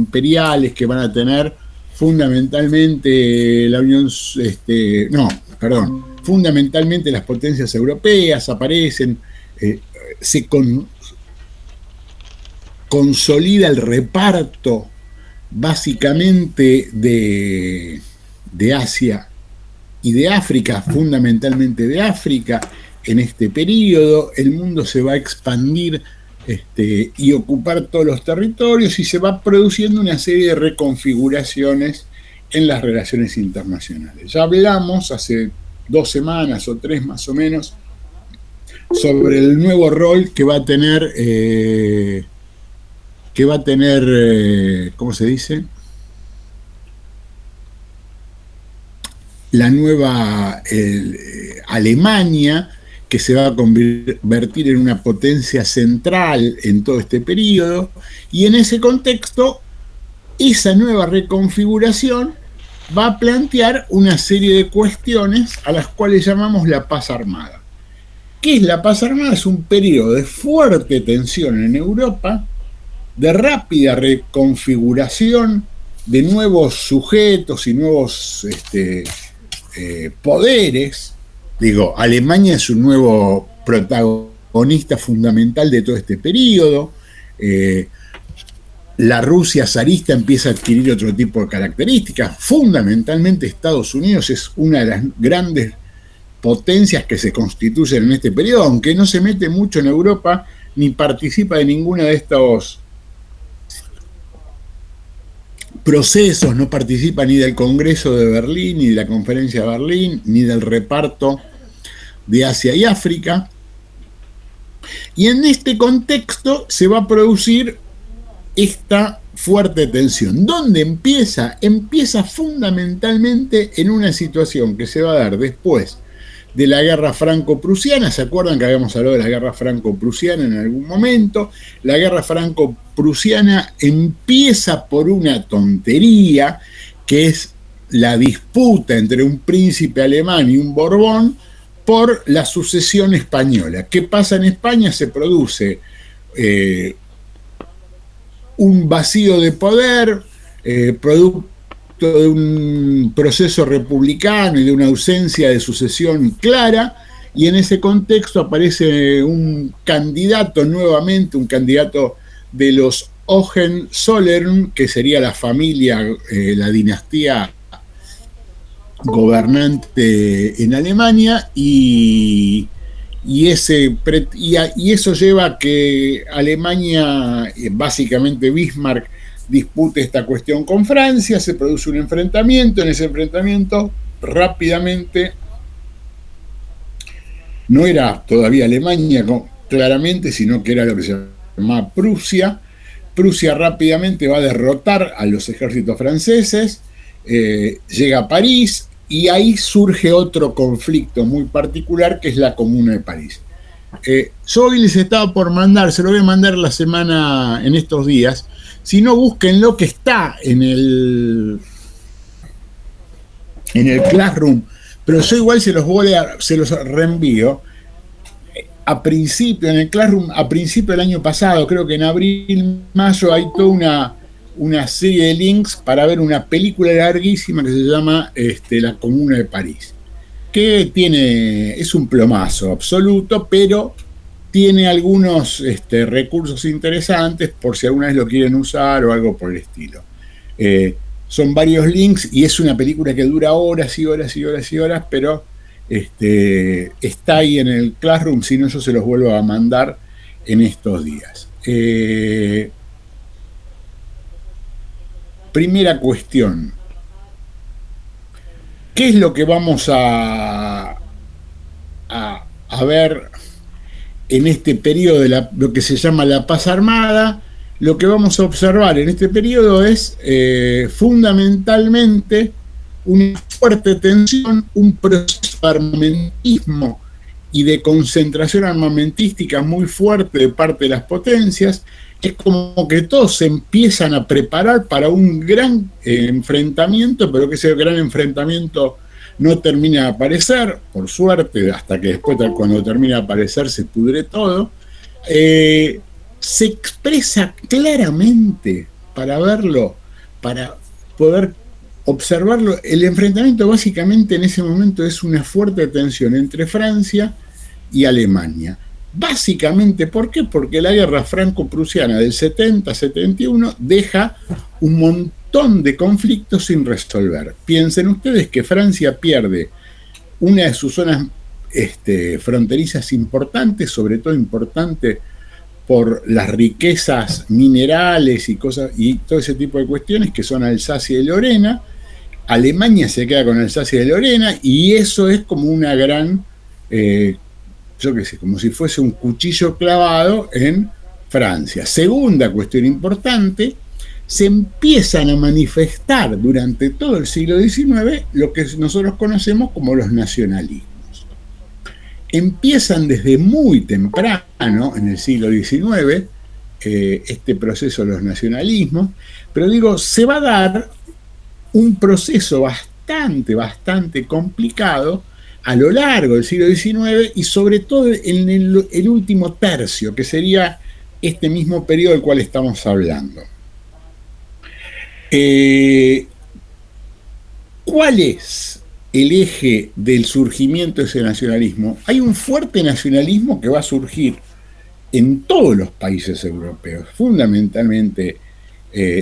imperiales que van a tener fundamentalmente la Unión, fundamentalmente las potencias europeas aparecen, se consolida el reparto básicamente de Asia y de África, fundamentalmente de África. En este periodo el mundo se va a expandir y ocupar todos los territorios, y se va produciendo una serie de reconfiguraciones en las relaciones internacionales. Ya hablamos hace 2 semanas o 3 más o menos sobre el nuevo rol que va a tener, ¿cómo se dice? La nueva Alemania, que se va a convertir en una potencia central en todo este periodo, y en ese contexto, esa nueva reconfiguración va a plantear una serie de cuestiones a las cuales llamamos la paz armada. ¿Qué es la paz armada? Es un periodo de fuerte tensión en Europa, de rápida reconfiguración de nuevos sujetos y nuevos poderes. Digo, Alemania es un nuevo protagonista fundamental de todo este periodo. La Rusia zarista empieza a adquirir otro tipo de características. Fundamentalmente Estados Unidos es una de las grandes potencias que se constituyen en este periodo, aunque no se mete mucho en Europa ni participa de ninguna de estos procesos, no participa ni del Congreso de Berlín, ni de la Conferencia de Berlín, ni del reparto de Asia y África. Y en este contexto se va a producir esta fuerte tensión. ¿Dónde empieza? Empieza fundamentalmente en una situación que se va a dar después de la guerra franco-prusiana. ¿Se acuerdan que habíamos hablado de la guerra franco-prusiana en algún momento? La guerra franco-prusiana empieza por una tontería, que es la disputa entre un príncipe alemán y un Borbón por la sucesión española. ¿Qué pasa en España? Se produce un vacío de poder, producto de un proceso republicano y de una ausencia de sucesión clara, y en ese contexto aparece un candidato nuevamente, un candidato de los Hohenzollern, que sería la familia, la dinastía gobernante en Alemania, y eso lleva a que Alemania, básicamente Bismarck, dispute esta cuestión con Francia. Se produce un enfrentamiento. En ese enfrentamiento, rápidamente, no era todavía Alemania claramente, sino que era lo que se llamaba Prusia. Prusia rápidamente va a derrotar a los ejércitos franceses, llega a París, y ahí surge otro conflicto muy particular, que es la Comuna de París. Yo hoy les estaba por mandar, se lo voy a mandar en estos días. Si no, búsquenlo, que está en el Classroom, pero yo igual se los reenvío. En el Classroom, a principio del año pasado, creo que en abril, mayo, hay toda una serie de links para ver una película larguísima que se llama La Comuna de París, que es un plomazo absoluto, pero tiene algunos recursos interesantes por si alguna vez lo quieren usar o algo por el estilo. Son varios links, y es una película que dura horas y horas y horas y horas, pero está ahí en el Classroom. Si no, yo se los vuelvo a mandar en estos días. Primera cuestión: ¿qué es lo que vamos a ver en este periodo de lo que se llama la paz armada? Lo que vamos a observar en este periodo es fundamentalmente una fuerte tensión, un proceso de armamentismo y de concentración armamentística muy fuerte de parte de las potencias. Es como que todos se empiezan a preparar para un gran enfrentamiento, pero que ese gran enfrentamiento no termina de aparecer, por suerte, hasta que después, cuando termina de aparecer, se pudre todo. Se expresa claramente para verlo, para poder observarlo. El enfrentamiento básicamente en ese momento es una fuerte tensión entre Francia y Alemania. Básicamente, ¿por qué? Porque la guerra franco-prusiana del 70-71 deja un montón de conflictos sin resolver. Piensen ustedes que Francia pierde una de sus zonas fronterizas importantes, sobre todo importante por las riquezas minerales y cosas y todo ese tipo de cuestiones, que son Alsacia y Lorena. Alemania se queda con Alsacia y Lorena, y eso es como una gran, yo qué sé, como si fuese un cuchillo clavado en Francia. Segunda cuestión importante, se empiezan a manifestar durante todo el siglo XIX lo que nosotros conocemos como los nacionalismos. Empiezan desde muy temprano, en el siglo XIX, este proceso de los nacionalismos, pero digo, se va a dar un proceso bastante complicado a lo largo del siglo XIX y sobre todo en el último tercio, que sería este mismo periodo del cual estamos hablando. ¿Cuál es el eje del surgimiento de ese nacionalismo? Hay un fuerte nacionalismo que va a surgir en todos los países europeos, fundamentalmente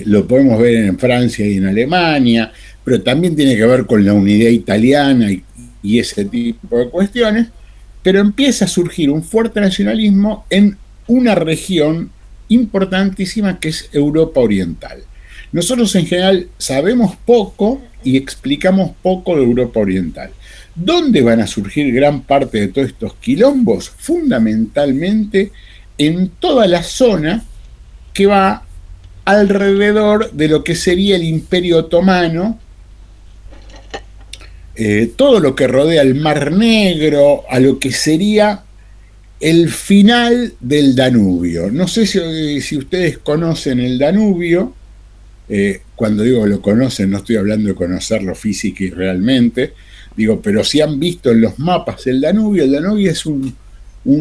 lo podemos ver en Francia y en Alemania, pero también tiene que ver con la unidad italiana y ese tipo de cuestiones, pero empieza a surgir un fuerte nacionalismo en una región importantísima que es Europa Oriental. Nosotros en general sabemos poco y explicamos poco de Europa Oriental. ¿Dónde van a surgir gran parte de todos estos quilombos? Fundamentalmente en toda la zona que va alrededor de lo que sería el Imperio Otomano, todo lo que rodea el Mar Negro, a lo que sería el final del Danubio. No sé si ustedes conocen el Danubio. Cuando digo lo conocen, no estoy hablando de conocerlo físico y realmente, digo, pero si han visto en los mapas el Danubio es un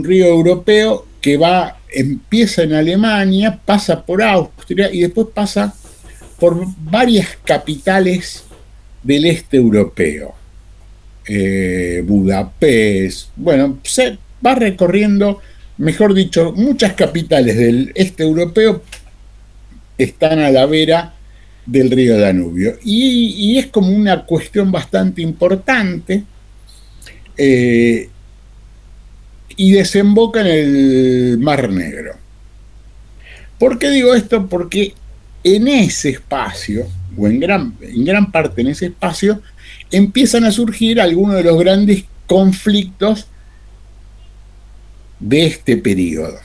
río europeo que empieza en Alemania, pasa por Austria y después pasa por varias capitales del este europeo. Budapest, bueno, se va recorriendo, mejor dicho, muchas capitales del este europeo están a la vera del río Danubio. Y es como una cuestión bastante importante, y desemboca en el Mar Negro. ¿Por qué digo esto? Porque en ese espacio, o en gran parte en ese espacio, empiezan a surgir algunos de los grandes conflictos de este periodo.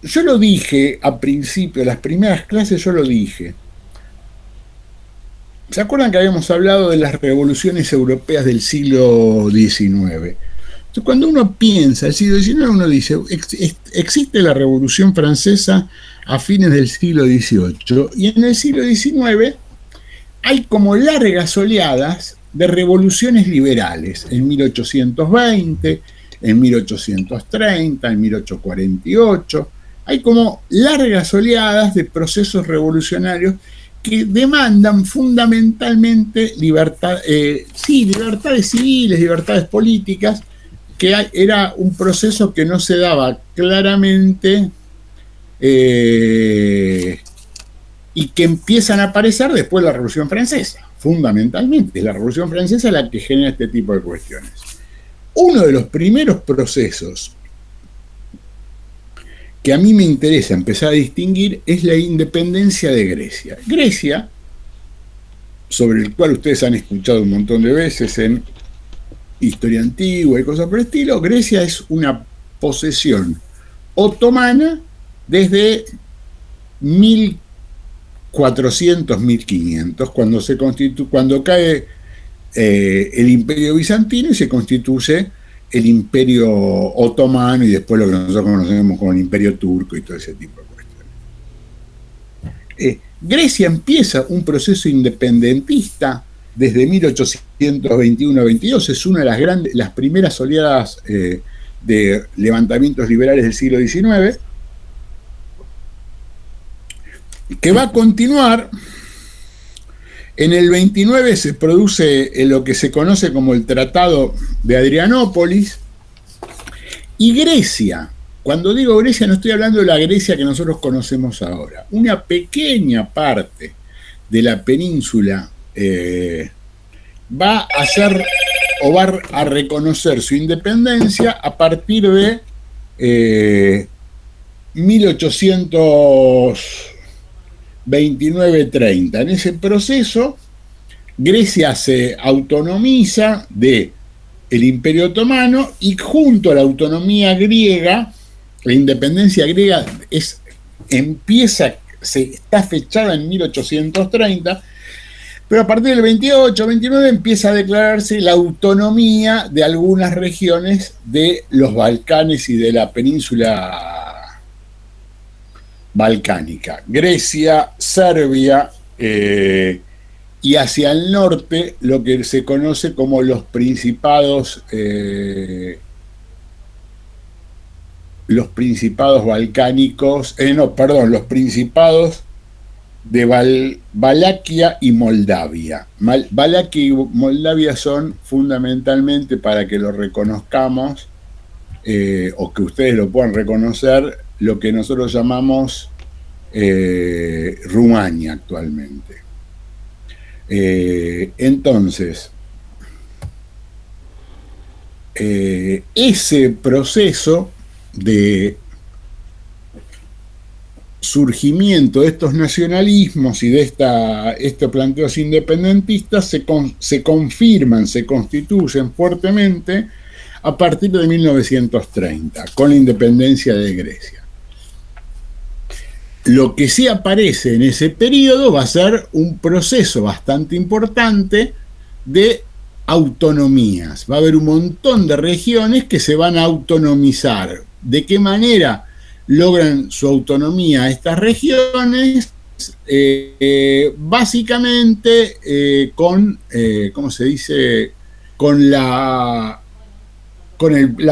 Yo lo dije al principio, en las primeras clases yo lo dije. ¿Se acuerdan que habíamos hablado de las revoluciones europeas del siglo XIX? Entonces, cuando uno piensa el siglo XIX, uno dice, existe la Revolución Francesa a fines del siglo XVIII, y en el siglo XIX hay como largas oleadas de revoluciones liberales, en 1820, en 1830, en 1848, hay como largas oleadas de procesos revolucionarios que demandan fundamentalmente libertades civiles, libertades políticas, que era un proceso que no se daba claramente y que empiezan a aparecer después de la Revolución Francesa. Fundamentalmente, es la Revolución Francesa la que genera este tipo de cuestiones. Uno de los primeros procesos que a mí me interesa empezar a distinguir es la independencia de Grecia. Grecia, sobre el cual ustedes han escuchado un montón de veces en historia antigua y cosas por el estilo, Grecia es una posesión otomana desde 1400, 1500, cuando cae el Imperio Bizantino y se constituye el Imperio Otomano y después lo que nosotros conocemos como el Imperio Turco y todo ese tipo de cuestiones. Grecia empieza un proceso independentista desde 1821-22, es una de las primeras oleadas de levantamientos liberales del siglo XIX, que va a continuar. En el 29 se produce lo que se conoce como el Tratado de Adrianópolis, y Grecia, cuando digo Grecia no estoy hablando de la Grecia que nosotros conocemos ahora, una pequeña parte de la península va a hacer o va a reconocer su independencia a partir de 1829-30. En ese proceso, Grecia se autonomiza del Imperio Otomano, y junto a la autonomía griega, la independencia griega está fechada en 1830, pero a partir del 28-29 empieza a declararse la autonomía de algunas regiones de los Balcanes y de la península balcánica. Grecia, Serbia y hacia el norte lo que se conoce como los principados balcánicos, los principados de Valaquia y Moldavia. Valaquia y Moldavia son fundamentalmente, para que lo reconozcamos, o que ustedes lo puedan reconocer, lo que nosotros llamamos Rumania actualmente. Entonces, ese proceso de surgimiento de estos nacionalismos y de estos planteos independentistas se confirman, se constituyen fuertemente a partir de 1930, con la independencia de Grecia. Lo que sí aparece en ese periodo va a ser un proceso bastante importante de autonomías. Va a haber un montón de regiones que se van a autonomizar. ¿De qué manera logran su autonomía estas regiones? Básicamente con, ¿cómo se dice? Con la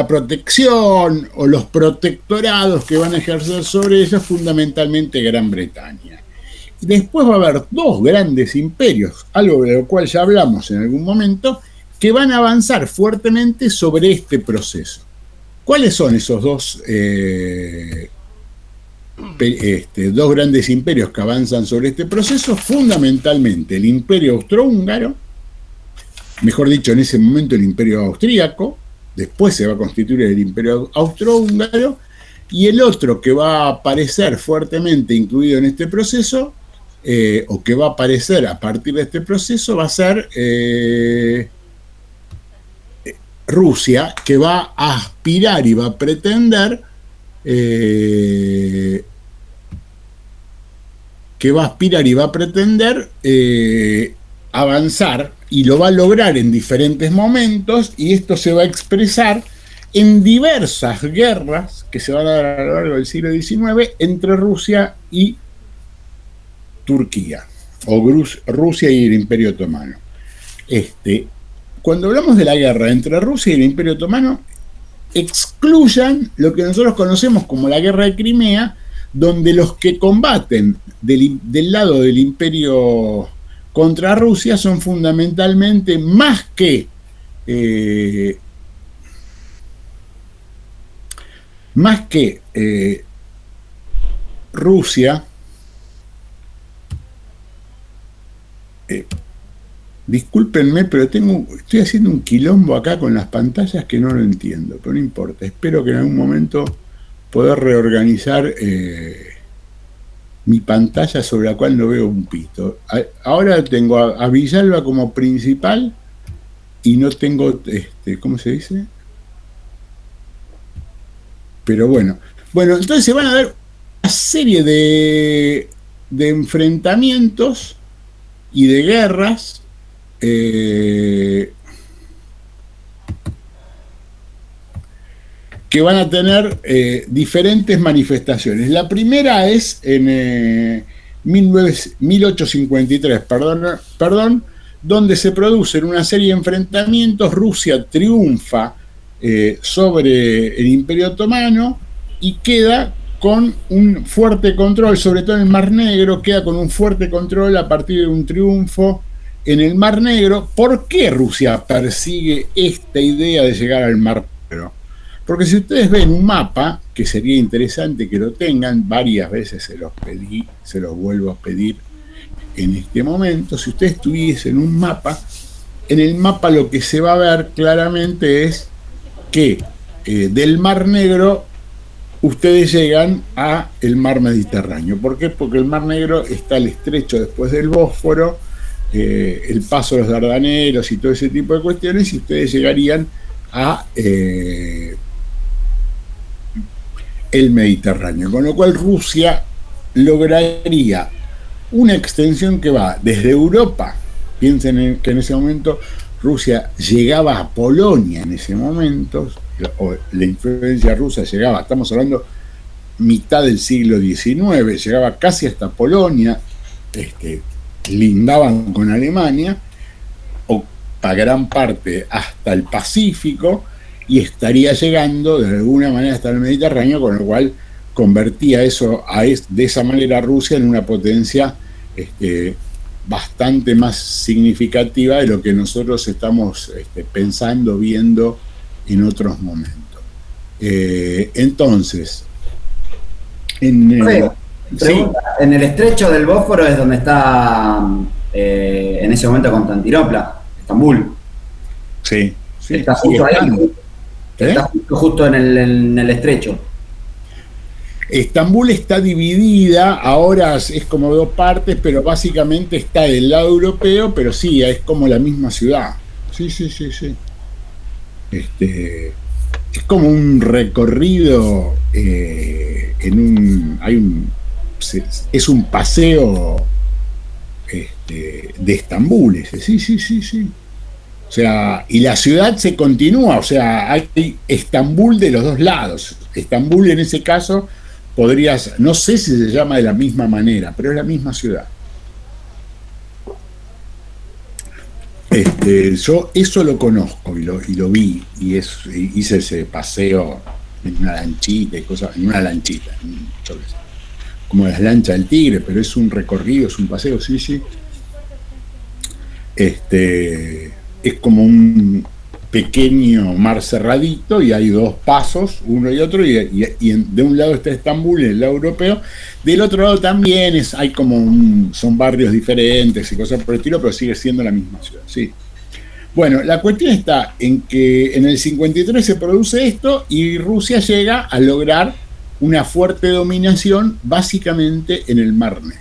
protección o los protectorados que van a ejercer sobre ellas, fundamentalmente Gran Bretaña. Y después va a haber dos grandes imperios, algo de lo cual ya hablamos en algún momento, que van a avanzar fuertemente sobre este proceso. ¿Cuáles son esos dos grandes imperios que avanzan sobre este proceso? Fundamentalmente el Imperio Austrohúngaro, mejor dicho, en ese momento el Imperio Austríaco, después se va a constituir el Imperio Austrohúngaro, y el otro que va a aparecer fuertemente incluido en este proceso, o que va a aparecer a partir de este proceso, va a ser Rusia, que va a aspirar y va a pretender avanzar, y lo va a lograr en diferentes momentos, y esto se va a expresar en diversas guerras que se van a dar a lo largo del siglo XIX entre Rusia y Turquía, o Rusia y el Imperio Otomano. Cuando hablamos de la guerra entre Rusia y el Imperio Otomano, excluyan lo que nosotros conocemos como la Guerra de Crimea, donde los que combaten del lado del Imperio contra Rusia son fundamentalmente, más que Rusia, discúlpenme, pero estoy haciendo un quilombo acá con las pantallas que no lo entiendo, pero no importa. Espero que en algún momento poder reorganizar mi pantalla, sobre la cual no veo un pito. Ahora tengo a Villalba como principal y no tengo, ¿cómo se dice? Pero bueno, entonces se van a dar una serie de enfrentamientos y de guerras que van a tener diferentes manifestaciones. La primera es en 1853, donde se producen una serie de enfrentamientos. Rusia triunfa sobre el Imperio Otomano y queda con un fuerte control, sobre todo en el Mar Negro, queda con un fuerte control a partir de un triunfo en el Mar Negro. ¿Por qué Rusia persigue esta idea de llegar al Mar Negro? Porque si ustedes ven un mapa, que sería interesante que lo tengan, varias veces se los pedí, se los vuelvo a pedir en este momento, si ustedes tuviesen un mapa, en el mapa lo que se va a ver claramente es que del Mar Negro ustedes llegan a el mar Mediterráneo. ¿Por qué? Porque el Mar Negro está el estrecho después del Bósforo, el paso de los Dardanelos y todo ese tipo de cuestiones, y ustedes llegarían a el Mediterráneo. Con lo cual Rusia lograría una extensión que va desde Europa. Piensen que en ese momento Rusia llegaba a Polonia en ese momento, o la influencia rusa llegaba, estamos hablando mitad del siglo XIX, llegaba casi hasta Polonia, lindaban con Alemania, o para gran parte hasta el Pacífico, y estaría llegando de alguna manera hasta el Mediterráneo, con lo cual convertía eso de esa manera a Rusia en una potencia bastante más significativa de lo que nosotros estamos pensando, viendo en otros momentos. Entonces, pregunta, en el estrecho del Bósforo es donde está en ese momento Constantinopla, Estambul. Sí, sí. Está justo ahí. Está justo en el estrecho. Estambul está dividida, ahora es como dos partes, pero básicamente está del lado europeo, pero sí, es como la misma ciudad. Sí. Es como un recorrido es un paseo de Estambul ese, sí. O sea, y la ciudad se continúa, o sea, hay Estambul de los dos lados. Estambul en ese caso no sé si se llama de la misma manera, pero es la misma ciudad. Yo eso lo conozco y lo vi, y hice ese paseo en una lanchita y cosas, en una lanchita, yo qué sé, como las lanchas del Tigre, pero es un recorrido, es un paseo, sí. Es como un pequeño mar cerradito y hay dos pasos, uno y otro, y de un lado está Estambul, el lado europeo, del otro lado también hay como son barrios diferentes y cosas por el estilo, pero sigue siendo la misma ciudad, sí. Bueno, la cuestión está en que en el 53 se produce esto y Rusia llega a lograr una fuerte dominación básicamente en el Mar Negro.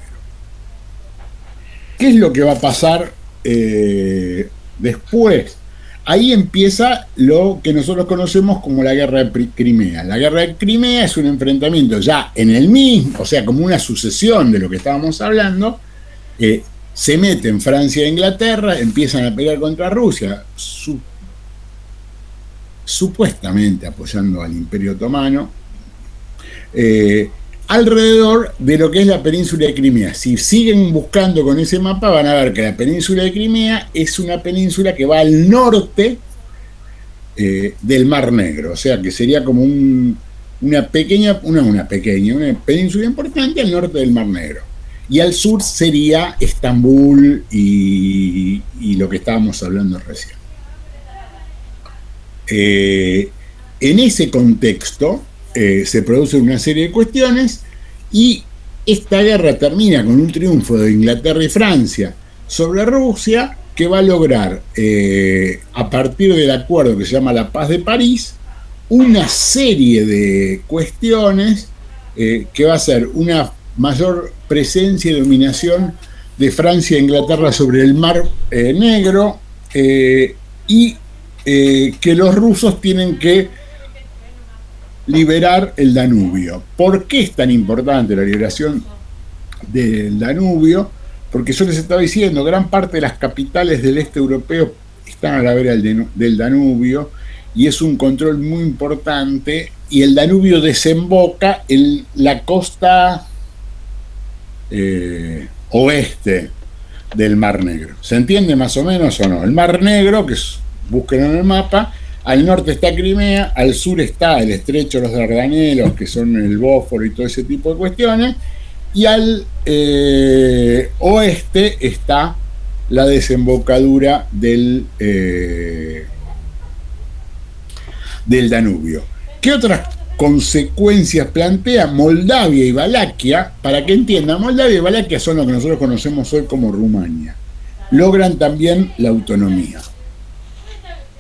¿Qué es lo que va a pasar después? Ahí empieza lo que nosotros conocemos como la Guerra de Crimea. La Guerra de Crimea es un enfrentamiento ya en el mismo, o sea, como una sucesión de lo que estábamos hablando. Se meten Francia e Inglaterra, empiezan a pelear contra Rusia, supuestamente apoyando al Imperio Otomano, alrededor de lo que es la península de Crimea. Si siguen buscando con ese mapa, van a ver que la península de Crimea es una península que va al norte del Mar Negro, o sea que sería como una península importante al norte del Mar Negro. Y al sur sería Estambul y lo que estábamos hablando recién. En ese contexto se producen una serie de cuestiones y esta guerra termina con un triunfo de Inglaterra y Francia sobre Rusia, que va a lograr, a partir del acuerdo que se llama la Paz de París, una serie de cuestiones que va a ser una mayor presencia y dominación de Francia e Inglaterra sobre el Mar Negro, y que los rusos tienen que liberar el Danubio. ¿Por qué es tan importante la liberación del Danubio? Porque yo les estaba diciendo, gran parte de las capitales del este europeo están a la vera del Danubio, y es un control muy importante, y el Danubio desemboca en la costa oeste del Mar Negro. ¿Se entiende más o menos o no? El Mar Negro, que busquen en el mapa, Al norte está Crimea, al sur está el estrecho de los Dardanelos, que son el Bósforo y todo ese tipo de cuestiones, y al oeste está la desembocadura del Danubio. ¿Qué otras consecuencias plantea Moldavia y Valaquia? Para que entiendan, Moldavia y Valaquia son lo que nosotros conocemos hoy como Rumania. Logran también la autonomía.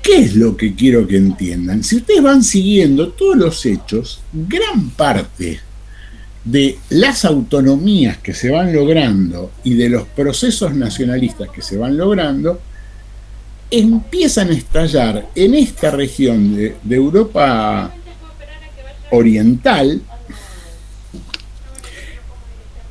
¿Qué es lo que quiero que entiendan? Si ustedes van siguiendo todos los hechos, gran parte de las autonomías que se van logrando y de los procesos nacionalistas que se van logrando empiezan a estallar en esta región de Europa oriental,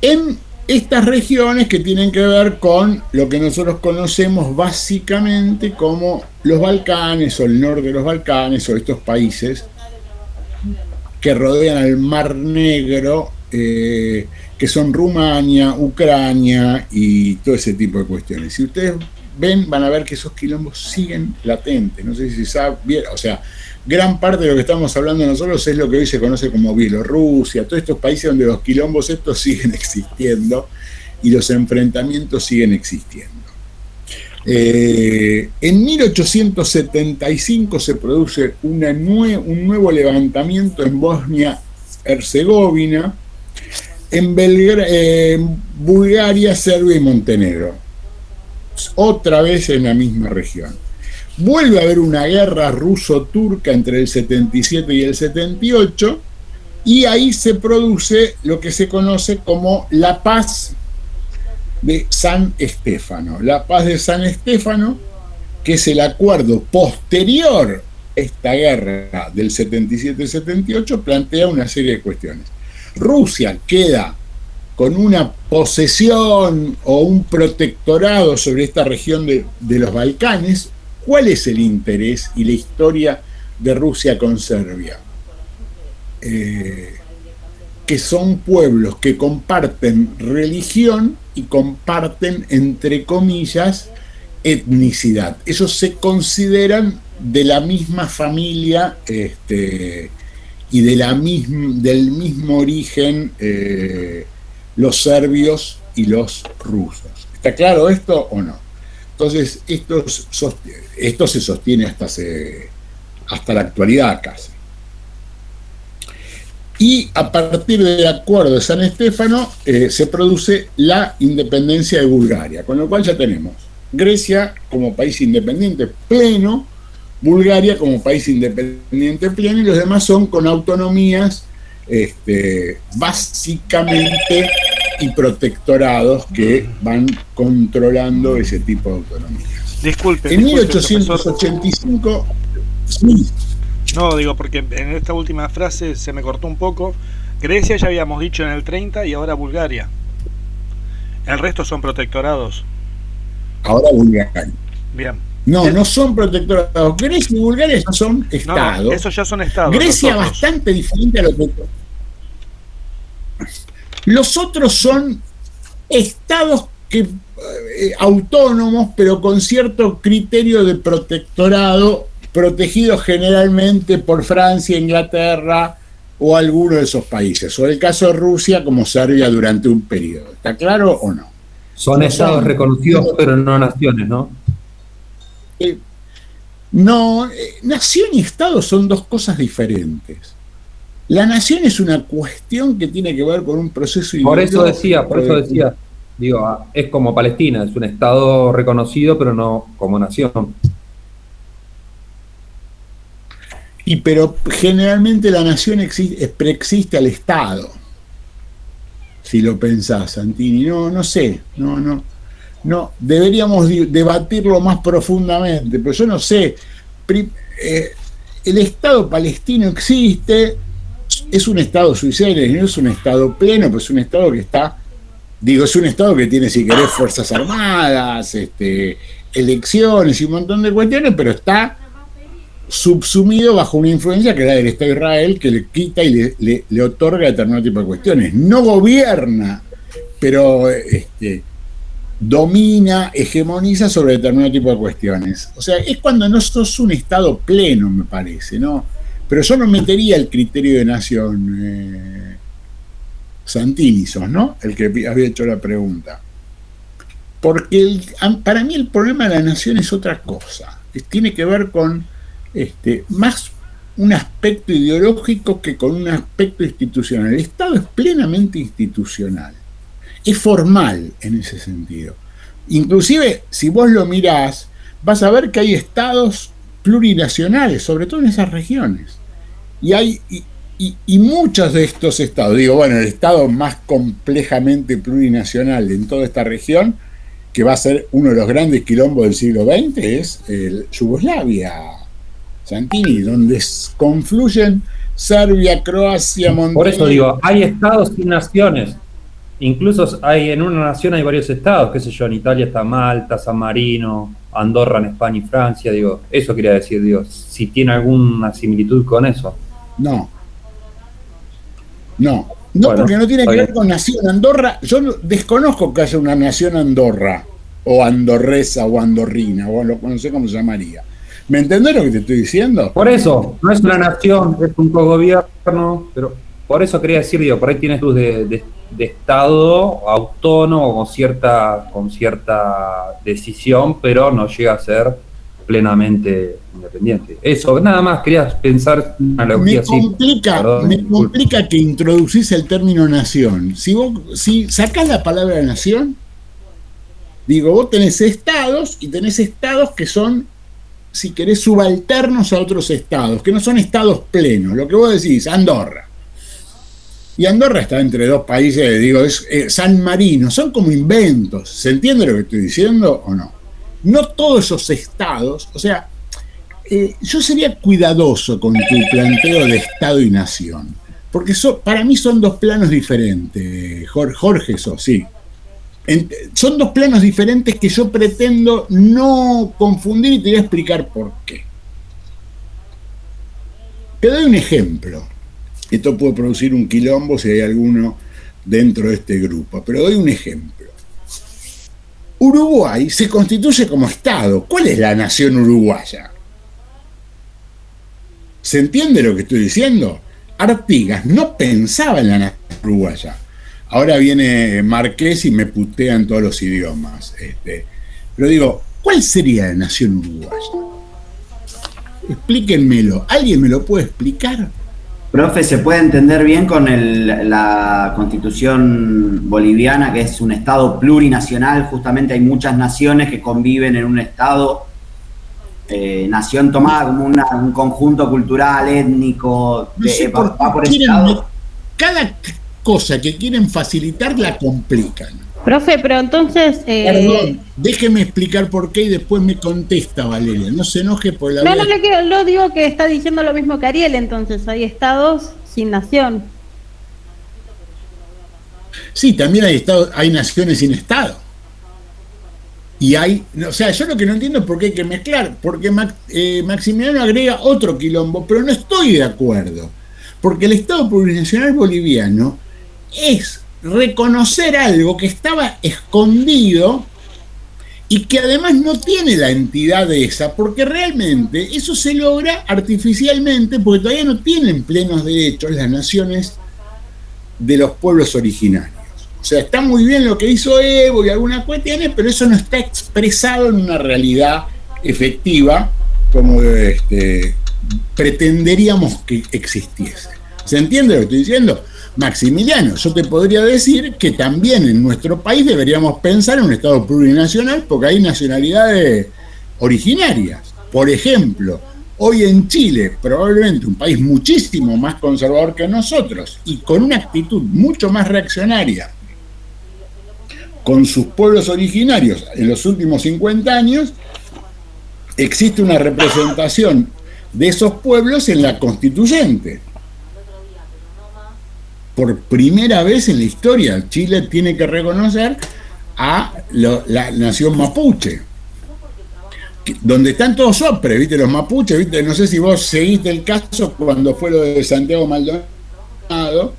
en estas regiones que tienen que ver con lo que nosotros conocemos básicamente como los Balcanes o el norte de los Balcanes o estos países que rodean al Mar Negro, que son Rumania, Ucrania y todo ese tipo de cuestiones. Si ustedes ven, van a ver que esos quilombos siguen latentes. No sé si saben, o sea, gran parte de lo que estamos hablando nosotros es lo que hoy se conoce como Bielorrusia, todos estos países donde los quilombos estos siguen existiendo y los enfrentamientos siguen existiendo. En 1875 se produce un nuevo levantamiento en Bosnia-Herzegovina, en Bulgaria, Serbia y Montenegro, otra vez en la misma región. Vuelve a haber una guerra ruso-turca entre el 77 y el 78, y ahí se produce lo que se conoce como la paz de San Estéfano. La paz de San Estéfano, que es el acuerdo posterior a esta guerra del 77-78, plantea una serie de cuestiones. Rusia queda con una posesión o un protectorado sobre esta región de los Balcanes. ¿Cuál es el interés y la historia de Rusia con Serbia? Que son pueblos que comparten religión y comparten, entre comillas, etnicidad. Ellos se consideran de la misma familia y del mismo origen, los serbios y los rusos. ¿Está claro esto o no? Entonces, esto se sostiene hasta la actualidad casi. Y a partir del acuerdo de San Estéfano se produce la independencia de Bulgaria, con lo cual ya tenemos Grecia como país independiente pleno, Bulgaria como país independiente pleno, y los demás son con autonomías básicamente y protectorados que van controlando ese tipo de autonomías. Disculpe. En 1885... Sí. No, digo, porque en esta última frase se me cortó un poco. Grecia ya habíamos dicho en el 30 y ahora Bulgaria. El resto son protectorados. Ahora Bulgaria. Bien. No son protectorados. Grecia y Bulgaria ya son estados. No, esos ya son estados. Grecia bastante diferente a lo que... Los otros son estados autónomos, pero con cierto criterio de protectorado, protegidos generalmente por Francia, Inglaterra o alguno de esos países. O el caso de Rusia, como Serbia durante un periodo. ¿Está claro o no? Son estados reconocidos, pero no naciones, ¿no? No, nación y estado son dos cosas diferentes. La nación es una cuestión que tiene que ver con un proceso ideológico. Por eso decía, digo, es como Palestina, es un estado reconocido, pero no como nación. Pero generalmente la nación preexiste al Estado, si lo pensás, Santini. No sé, no, deberíamos debatirlo más profundamente, pero yo no sé. El Estado palestino existe, es un Estado sui generis, no es un Estado pleno, pero es un Estado que está, es un Estado que tiene, si querés, fuerzas armadas, elecciones y un montón de cuestiones, pero está subsumido bajo una influencia que es la del Estado de Israel, que le quita y le otorga determinado tipo de cuestiones. No gobierna, pero domina, hegemoniza sobre determinado tipo de cuestiones. O sea, es cuando no sos un Estado pleno, me parece, ¿no? Pero yo no metería el criterio de nación. Santini sos, ¿no? El que había hecho la pregunta. Porque para mí el problema de la nación es otra cosa. Tiene que ver con más un aspecto ideológico que con un aspecto institucional. El Estado es plenamente institucional. Es formal en ese sentido. Inclusive, si vos lo mirás, vas a ver que hay estados plurinacionales, sobre todo en esas regiones. Y muchos de estos estados, digo, bueno, el estado más complejamente plurinacional en toda esta región, que va a ser uno de los grandes quilombos del siglo XX, es Yugoslavia, Santini, donde confluyen Serbia, Croacia, Montenegro. Por eso digo, hay estados sin naciones. Incluso en una nación hay varios estados, qué sé yo, en Italia está Malta, San Marino, Andorra en España y Francia, digo, eso quería decir, digo, si tiene alguna similitud con eso. No, bueno, porque no tiene que ver con nación. Andorra, yo desconozco que haya una nación Andorra, o andorresa, o andorrina, o no sé cómo se llamaría. ¿Me entendés lo que te estoy diciendo? Por eso, no es una nación, es un cogobierno, pero por eso quería decir, digo, por ahí tienes luz de Estado autónomo con cierta decisión, pero no llega a ser plenamente independiente. Eso, nada más quería pensar una analogía así. Me complica que introducís el término nación. Si sacás la palabra nación, digo, vos tenés estados y tenés estados que son, si querés, subalternos a otros estados, que no son estados plenos. Lo que vos decís, Andorra. Y Andorra está entre dos países, digo, es San Marino, son como inventos. ¿Se entiende lo que estoy diciendo o no? No todos esos estados, o sea, yo sería cuidadoso con tu planteo de Estado y Nación, porque para mí son dos planos diferentes, Jorge, eso sí. Son dos planos diferentes que yo pretendo no confundir y te voy a explicar por qué. Te doy un ejemplo. Esto puede producir un quilombo si hay alguno dentro de este grupo, pero doy un ejemplo. Uruguay se constituye como Estado. ¿Cuál es la nación uruguaya? ¿Se entiende lo que estoy diciendo? Artigas no pensaba en la nación uruguaya. Ahora viene Marqués y me putea en todos los idiomas. Pero digo, ¿cuál sería la nación uruguaya? Explíquenmelo. ¿Alguien me lo puede explicar? Profe, ¿se puede entender bien con la constitución boliviana, que es un estado plurinacional? Justamente hay muchas naciones que conviven en un estado, nación tomada como un conjunto cultural, étnico, va por estado. Cada cosa que quieren facilitar la complican. Profe, pero entonces... Perdón, déjeme explicar por qué y después me contesta Valeria. No se enoje por la... No digo que está diciendo lo mismo que Ariel, entonces hay estados sin nación. Sí, también hay naciones sin estado. Y o sea, yo lo que no entiendo es por qué hay que mezclar, porque Maximiliano agrega otro quilombo, pero no estoy de acuerdo. Porque el Estado plurinacional boliviano es reconocer algo que estaba escondido y que además no tiene la entidad de esa, porque realmente eso se logra artificialmente, porque todavía no tienen plenos derechos las naciones de los pueblos originarios. O sea, está muy bien lo que hizo Evo y algunas cuestiones, pero eso no está expresado en una realidad efectiva como pretenderíamos que existiese. ¿Se entiende lo que estoy diciendo? Maximiliano, yo te podría decir que también en nuestro país deberíamos pensar en un Estado plurinacional porque hay nacionalidades originarias. Por ejemplo, hoy en Chile, probablemente un país muchísimo más conservador que nosotros y con una actitud mucho más reaccionaria con sus pueblos originarios en los últimos 50 años, existe una representación de esos pueblos en la constituyente. Por primera vez en la historia, Chile tiene que reconocer a la nación mapuche, donde están todos sopres, ¿viste? Los mapuches, ¿viste? No sé si vos seguiste el caso cuando fue lo de Santiago Maldonado.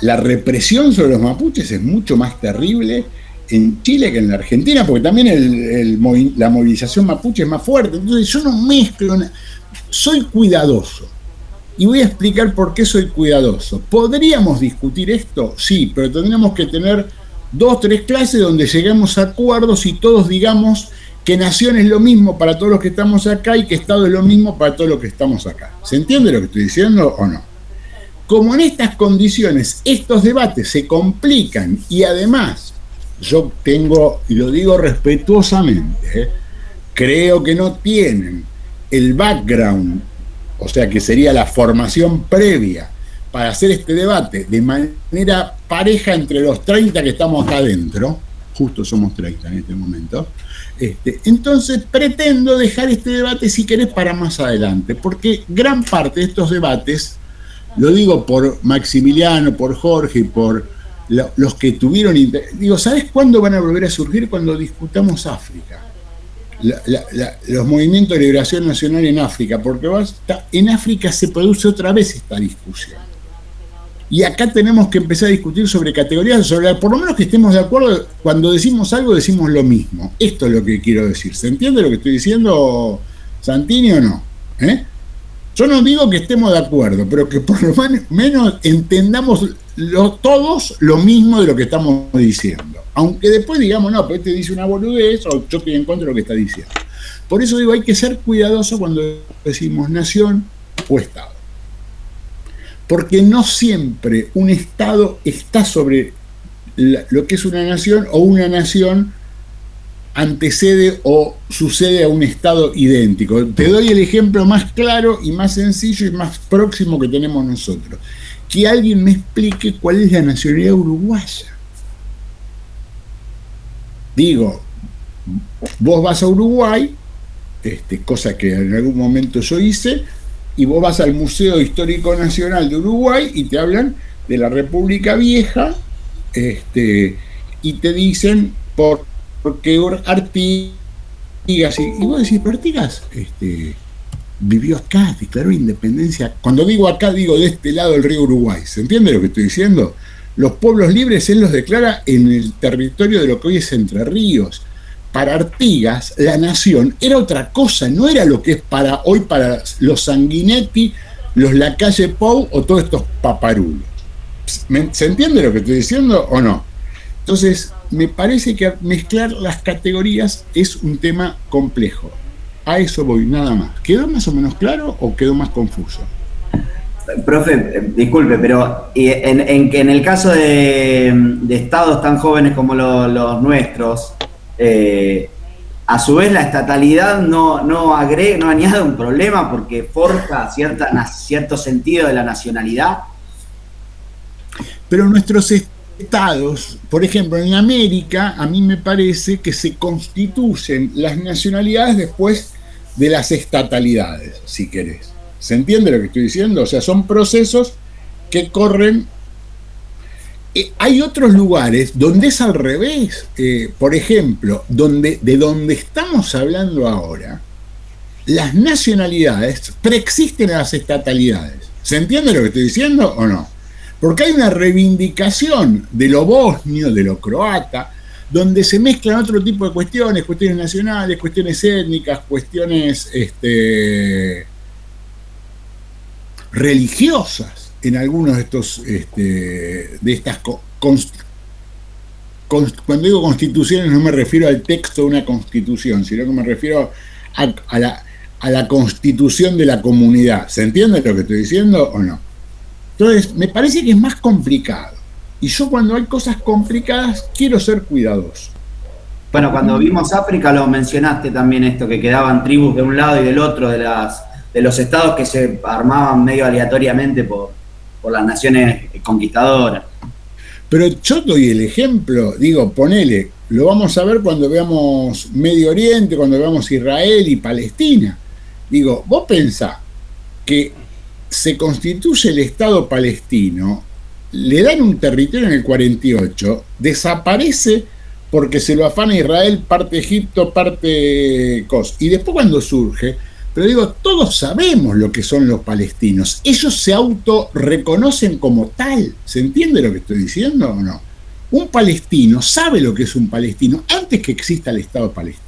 La represión sobre los mapuches es mucho más terrible en Chile que en la Argentina, porque también la movilización mapuche es más fuerte. Entonces yo no mezclo, soy cuidadoso. Y voy a explicar por qué soy cuidadoso. ¿Podríamos discutir esto? Sí, pero tendríamos que tener 2 o 3 clases donde lleguemos a acuerdos y todos digamos que nación es lo mismo para todos los que estamos acá y que Estado es lo mismo para todos los que estamos acá. ¿Se entiende lo que estoy diciendo o no? Como en estas condiciones estos debates se complican y además yo tengo, y lo digo respetuosamente, creo que no tienen el background, o sea que sería la formación previa para hacer este debate de manera pareja entre los 30 que estamos acá adentro, justo somos 30 en este momento, entonces pretendo dejar este debate, si querés, para más adelante, porque gran parte de estos debates, lo digo por Maximiliano, por Jorge y por los que tuvieron, digo, ¿sabes cuándo van a volver a surgir? Cuando discutamos África. Los movimientos de liberación nacional en África, porque en África se produce otra vez esta discusión. Y acá tenemos que empezar a discutir sobre categorías, por lo menos que estemos de acuerdo, cuando decimos algo decimos lo mismo. Esto es lo que quiero decir. ¿Se entiende lo que estoy diciendo, Santini, o no? Yo no digo que estemos de acuerdo, pero que por lo menos entendamos todos lo mismo de lo que estamos diciendo. Aunque después digamos, no, pues este dice una boludez o yo estoy en contra de lo que está diciendo. Por eso digo, hay que ser cuidadoso cuando decimos nación o Estado. Porque no siempre un Estado está sobre lo que es una nación, o una nación antecede o sucede a un Estado idéntico. Te doy el ejemplo más claro y más sencillo y más próximo que tenemos nosotros. Que alguien me explique cuál es la nacionalidad uruguaya. Digo, vos vas a Uruguay, cosa que en algún momento yo hice, y vos vas al Museo Histórico Nacional de Uruguay y te hablan de la República Vieja, y te dicen porque Artigas, y vos decís, pero Artigas vivió acá, declaró independencia. Cuando digo acá, digo de este lado del río Uruguay. ¿Se entiende lo que estoy diciendo? Los pueblos libres él los declara en el territorio de lo que hoy es Entre Ríos. Para Artigas, la nación era otra cosa, no era lo que es hoy para los Sanguinetti, los Lacalle Pou o todos estos paparulos. ¿Se entiende lo que estoy diciendo o no? Entonces, me parece que mezclar las categorías es un tema complejo. A eso voy, nada más. ¿Quedó más o menos claro o quedó más confuso? Profe, disculpe, pero en el caso de estados tan jóvenes como los nuestros, a su vez la estatalidad no añade un problema porque forja cierto sentido de la nacionalidad. Pero nuestros estados, por ejemplo, en América, a mí me parece que se constituyen las nacionalidades después de las estatalidades, si querés. ¿Se entiende lo que estoy diciendo? O sea, son procesos que corren. Hay otros lugares donde es al revés. Por ejemplo, de donde estamos hablando ahora, las nacionalidades preexisten a las estatalidades. ¿Se entiende lo que estoy diciendo o no? Porque hay una reivindicación de lo bosnio, de lo croata, donde se mezclan otro tipo de cuestiones nacionales, cuestiones étnicas, cuestiones religiosas en algunos de estos cuando digo constituciones no me refiero al texto de una constitución, sino que me refiero a la constitución de la comunidad. ¿Se entiende lo que estoy diciendo o no? Entonces, me parece que es más complicado. Y yo cuando hay cosas complicadas quiero ser cuidadoso. Bueno, cuando vimos África lo mencionaste también esto, que quedaban tribus de un lado y del otro de los estados que se armaban medio aleatoriamente por las naciones conquistadoras. Pero yo doy el ejemplo, digo, ponele, lo vamos a ver cuando veamos Medio Oriente, cuando veamos Israel y Palestina. Digo, vos pensás que se constituye el Estado palestino, le dan un territorio en el 48, desaparece porque se lo afana Israel, parte Egipto, parte y después cuando surge, pero digo, todos sabemos lo que son los palestinos, ellos se autorreconocen como tal. ¿Se entiende lo que estoy diciendo o no? Un palestino sabe lo que es un palestino antes que exista el Estado palestino.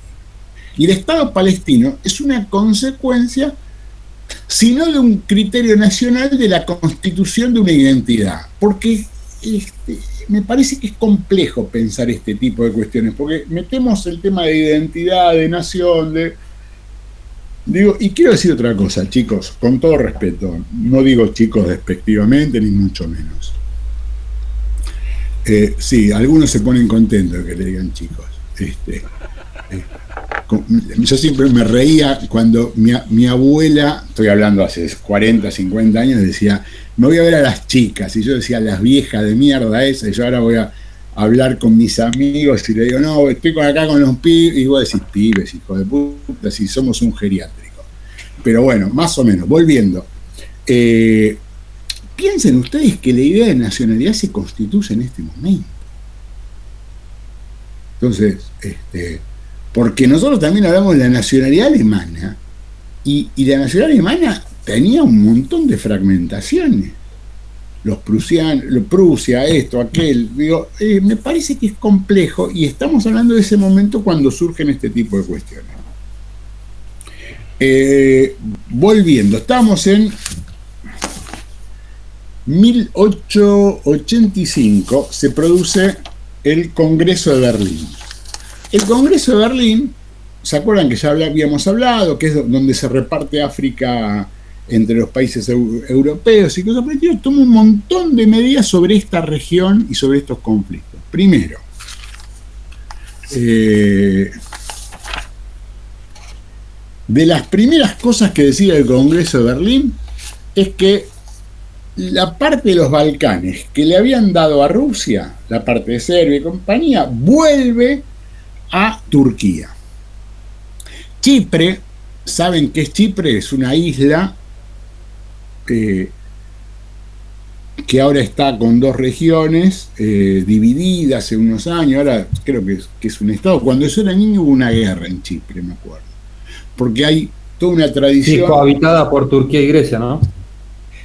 Y el Estado palestino es una consecuencia, sino de un criterio nacional, de la constitución de una identidad. Porque me parece que es complejo pensar este tipo de cuestiones, porque metemos el tema de identidad, de nación, digo, y quiero decir otra cosa, chicos, con todo respeto, no digo chicos despectivamente, ni mucho menos. Sí, algunos se ponen contentos de que le digan chicos. Yo siempre me reía cuando mi abuela, estoy hablando hace 40, 50 años, decía, me voy a ver a las chicas, y yo decía, las viejas de mierda esas, y yo ahora voy a hablar con mis amigos y le digo, no, estoy acá con los pibes, y vos decís, pibes, hijo de puta, si somos un geriátrico. Pero bueno, más o menos, volviendo. Piensen ustedes que la idea de nacionalidad se constituye en este momento. Entonces, porque nosotros también hablamos de la nacionalidad alemana, y la nacionalidad alemana tenía un montón de fragmentaciones. Los prusianos, Prusia, esto, aquel, digo, me parece que es complejo, y estamos hablando de ese momento cuando surgen este tipo de cuestiones. Volviendo, estamos en 1885, se produce el Congreso de Berlín. El Congreso de Berlín, ¿se acuerdan que ya habíamos hablado? Que es donde se reparte África entre los países europeos y cosas por el estilo. Toma un montón de medidas sobre esta región y sobre estos conflictos. Primero, de las primeras cosas que decía el Congreso de Berlín es que la parte de los Balcanes que le habían dado a Rusia, la parte de Serbia y compañía, vuelve a Turquía. Chipre, ¿saben qué es Chipre? Es una isla que ahora está con dos regiones divididas hace unos años. Ahora creo que es un estado. Cuando yo era niño hubo una guerra en Chipre, me acuerdo, porque hay toda una tradición. Sí, cohabitada por Turquía y Grecia, ¿no?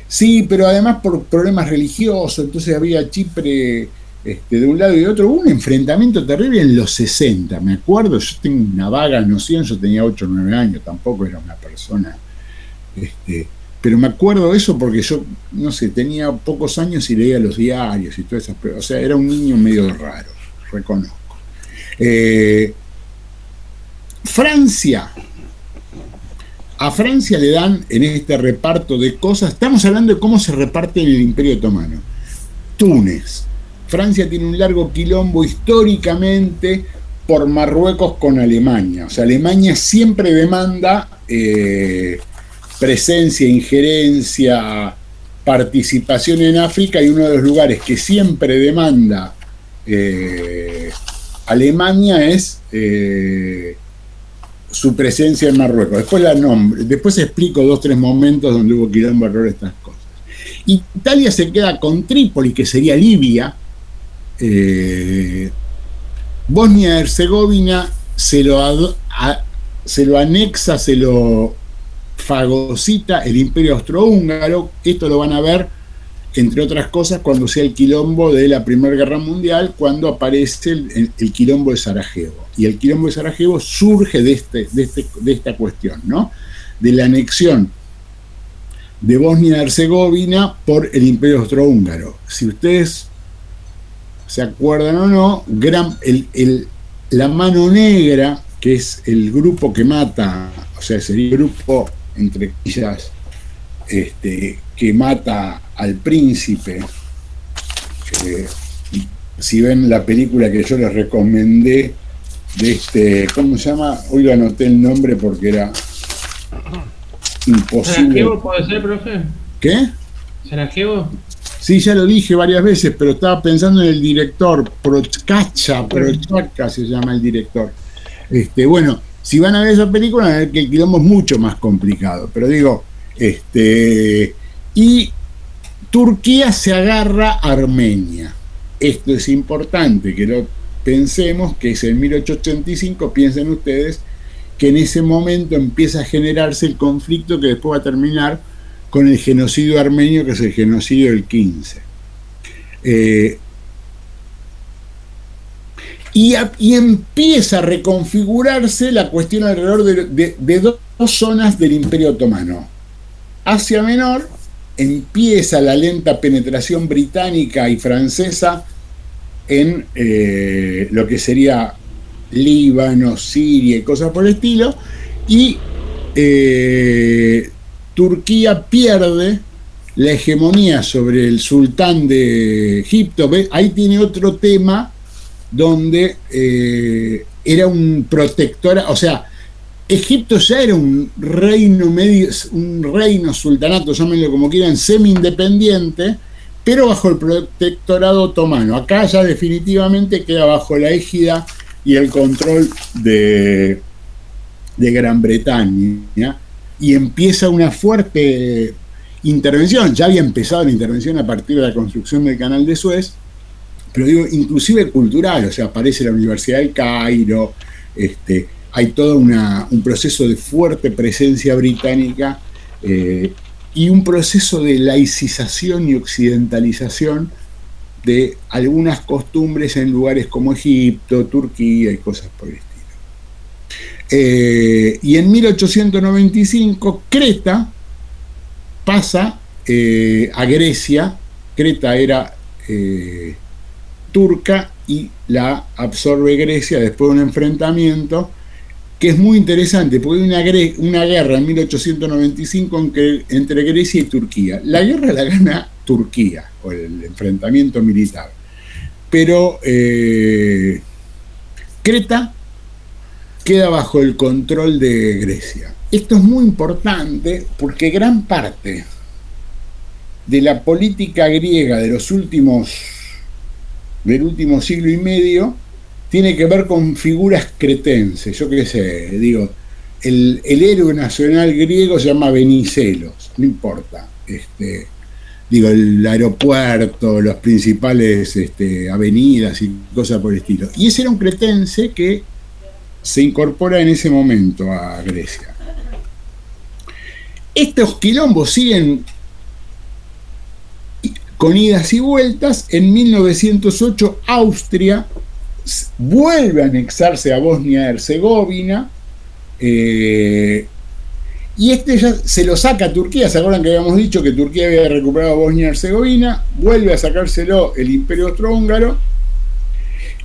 Sí, pero además por problemas religiosos. Entonces había Chipre de un lado y de otro. Hubo un enfrentamiento terrible en los 60, me acuerdo. Yo tengo una vaga noción, yo tenía 8 o 9 años, tampoco era una persona, pero me acuerdo de eso porque yo, no sé, tenía pocos años y leía los diarios y todas esas, o sea, era un niño medio raro, reconozco. Francia. A Francia le dan en este reparto de cosas, estamos hablando de cómo se reparte en el Imperio Otomano. Túnez. Francia tiene un largo quilombo históricamente por Marruecos con Alemania. O sea, Alemania siempre demanda presencia, injerencia, participación en África, y uno de los lugares que siempre demanda Alemania es su presencia en Marruecos. Después explico 2 o 3 momentos donde hubo quilombo, error, estas cosas. Italia se queda con Trípoli, que sería Libia. Bosnia y Herzegovina se lo anexa, se lo fagocita el Imperio Austrohúngaro. Esto lo van a ver, entre otras cosas, cuando sea el quilombo de la Primera Guerra Mundial, cuando aparece el quilombo de Sarajevo. Y el quilombo de Sarajevo surge de esta cuestión, ¿no? De la anexión de Bosnia y Herzegovina por el Imperio Austrohúngaro. Si ustedes se acuerdan o no, la Mano Negra, que es el grupo que mata, o sea, es el grupo, entre comillas, que mata al príncipe. Si ven la película que yo les recomendé, ¿cómo se llama? Hoy lo anoté el nombre porque era imposible. ¿Sarajevo puede ser, profe? ¿Qué? ¿Sarajevo? Sí, ya lo dije varias veces, pero estaba pensando en el director, Prochaska se llama el director. Bueno, si van a ver esa película, van a ver que el quilombo es mucho más complicado, pero digo, y Turquía se agarra a Armenia. Esto es importante que lo pensemos, que es en 1885, piensen ustedes, que en ese momento empieza a generarse el conflicto que después va a terminar con el genocidio armenio, que es el genocidio del 15. y empieza a reconfigurarse la cuestión alrededor de dos zonas del Imperio Otomano. Asia Menor, empieza la lenta penetración británica y francesa en lo que sería Líbano, Siria y cosas por el estilo, y Turquía pierde la hegemonía sobre el sultán de Egipto. Ahí tiene otro tema donde era un protectorado, o sea, Egipto ya era un reino medio, un reino sultanato, llámenlo como quieran, semi-independiente, pero bajo el protectorado otomano. Acá ya definitivamente queda bajo la égida y el control de Gran Bretaña, y empieza una fuerte intervención. Ya había empezado la intervención a partir de la construcción del Canal de Suez, pero digo, inclusive cultural, o sea, aparece la Universidad del Cairo, hay todo un proceso de fuerte presencia británica y un proceso de laicización y occidentalización de algunas costumbres en lugares como Egipto, Turquía y cosas por el estilo. Y en 1895 Creta pasa a Grecia. Creta era turca y la absorbe Grecia después de un enfrentamiento que es muy interesante, porque hay una guerra en 1895 entre Grecia y Turquía. La guerra la gana Turquía, o el enfrentamiento militar. Pero Creta queda bajo el control de Grecia. Esto es muy importante porque gran parte de la política griega del último siglo y medio tiene que ver con figuras cretenses. Yo qué sé, digo, el héroe nacional griego se llama Venizelos, no importa. Digo, el aeropuerto, las principales avenidas y cosas por el estilo. Y ese era un cretense que se incorpora en ese momento a Grecia. Estos quilombos siguen con idas y vueltas. En 1908 Austria vuelve a anexarse a Bosnia-Herzegovina, y ya se lo saca a Turquía. ¿Se acuerdan que habíamos dicho que Turquía había recuperado Bosnia-Herzegovina? Vuelve a sacárselo el Imperio Austrohúngaro,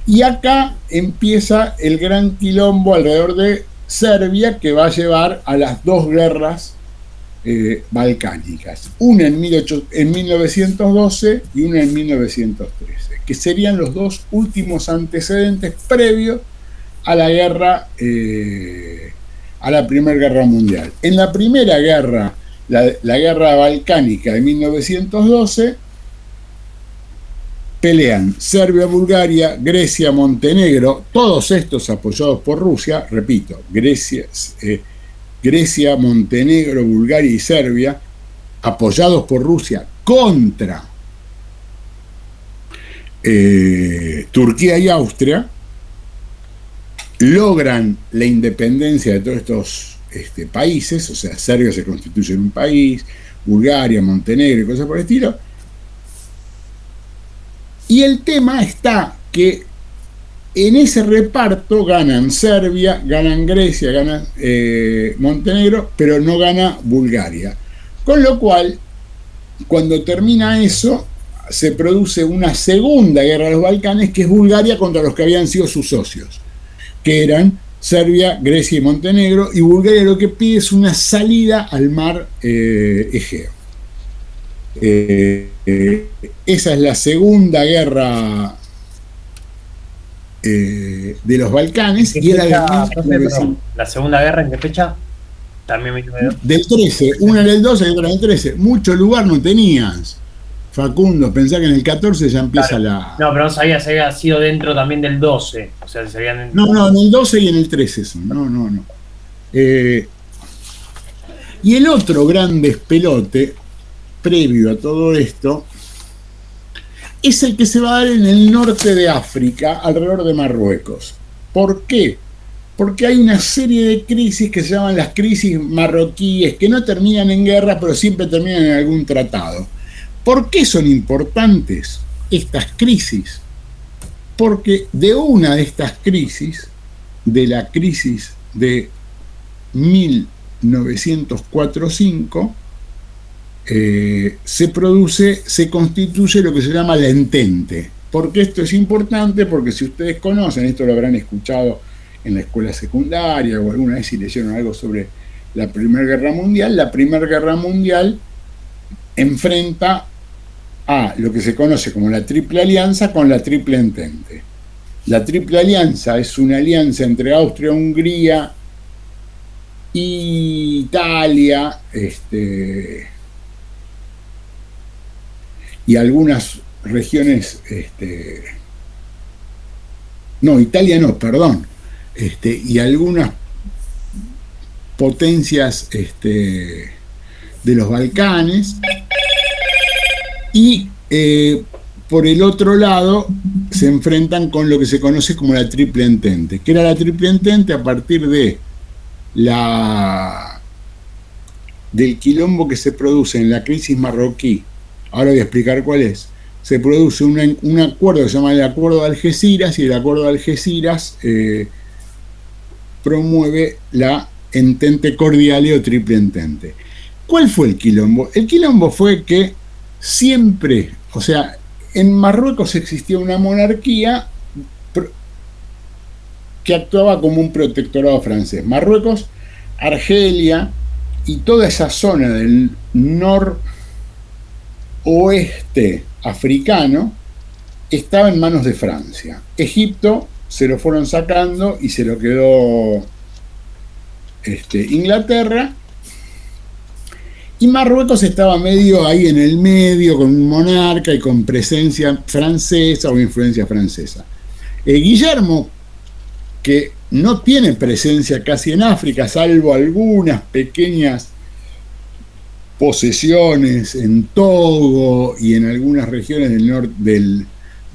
y acá empieza el gran quilombo alrededor de Serbia, que va a llevar a las dos guerras balcánicas, una en 1912 y una en 1913, que serían los dos últimos antecedentes previos a la guerra, a la Primera Guerra Mundial. En la primera guerra, la guerra balcánica de 1912, pelean Serbia, Bulgaria, Grecia, Montenegro, todos estos apoyados por Rusia, repito, Grecia, Montenegro, Bulgaria y Serbia, apoyados por Rusia contra Turquía y Austria, logran la independencia de todos estos países. O sea, Serbia se constituye en un país, Bulgaria, Montenegro y cosas por el estilo. Y el tema está que en ese reparto ganan Serbia, ganan Grecia, ganan Montenegro, pero no gana Bulgaria. Con lo cual, cuando termina eso, se produce una segunda guerra de los Balcanes, que es Bulgaria contra los que habían sido sus socios, que eran Serbia, Grecia y Montenegro, y Bulgaria lo que pide es una salida al mar Egeo. Esa es la segunda guerra de los Balcanes. Y era ¿La segunda guerra en qué fecha? También me quedó. Del 13, una en el 12 y otra en el 13. Mucho lugar no tenías, Facundo. Pensá que en el 14 ya empieza la... No, pero no sabía si había sido dentro también del 12. O sea, se habían... No, en el 12 y en el 13 son. No. Y el otro gran despelote previo a todo esto es el que se va a dar en el norte de África, alrededor de Marruecos. ¿Por qué? Porque hay una serie de crisis que se llaman las crisis marroquíes, que no terminan en guerra, pero siempre terminan en algún tratado. ¿Por qué son importantes estas crisis? porque de una de estas crisis, de la crisis de 1904-5, se constituye lo que se llama la Entente. Porque esto es importante, porque si ustedes conocen, esto lo habrán escuchado en la escuela secundaria o alguna vez si leyeron algo sobre la Primera Guerra Mundial, la Primera Guerra Mundial enfrenta a lo que se conoce como la Triple Alianza con la Triple Entente. La Triple Alianza es una alianza entre Austria, Hungría, Italia, y algunas regiones, Italia no, perdón, y algunas potencias de los Balcanes, y por el otro lado se enfrentan con lo que se conoce como la Triple Entente. ¿Qué era la Triple Entente? A partir de del quilombo que se produce en la crisis marroquí, ahora voy a explicar cuál es, se produce un acuerdo que se llama el Acuerdo de Algeciras, y el Acuerdo de Algeciras promueve la Entente Cordiale o Triple Entente. ¿Cuál fue el quilombo? El quilombo fue que siempre, o sea, en Marruecos existía una monarquía que actuaba como un protectorado francés. Marruecos, Argelia y toda esa zona del noroeste africano estaba en manos de Francia. Egipto se lo fueron sacando y se lo quedó Inglaterra, y Marruecos estaba medio ahí en el medio, con un monarca y con presencia francesa o influencia francesa. Guillermo, que no tiene presencia casi en África, salvo algunas pequeñas posesiones en Togo y en algunas regiones del norte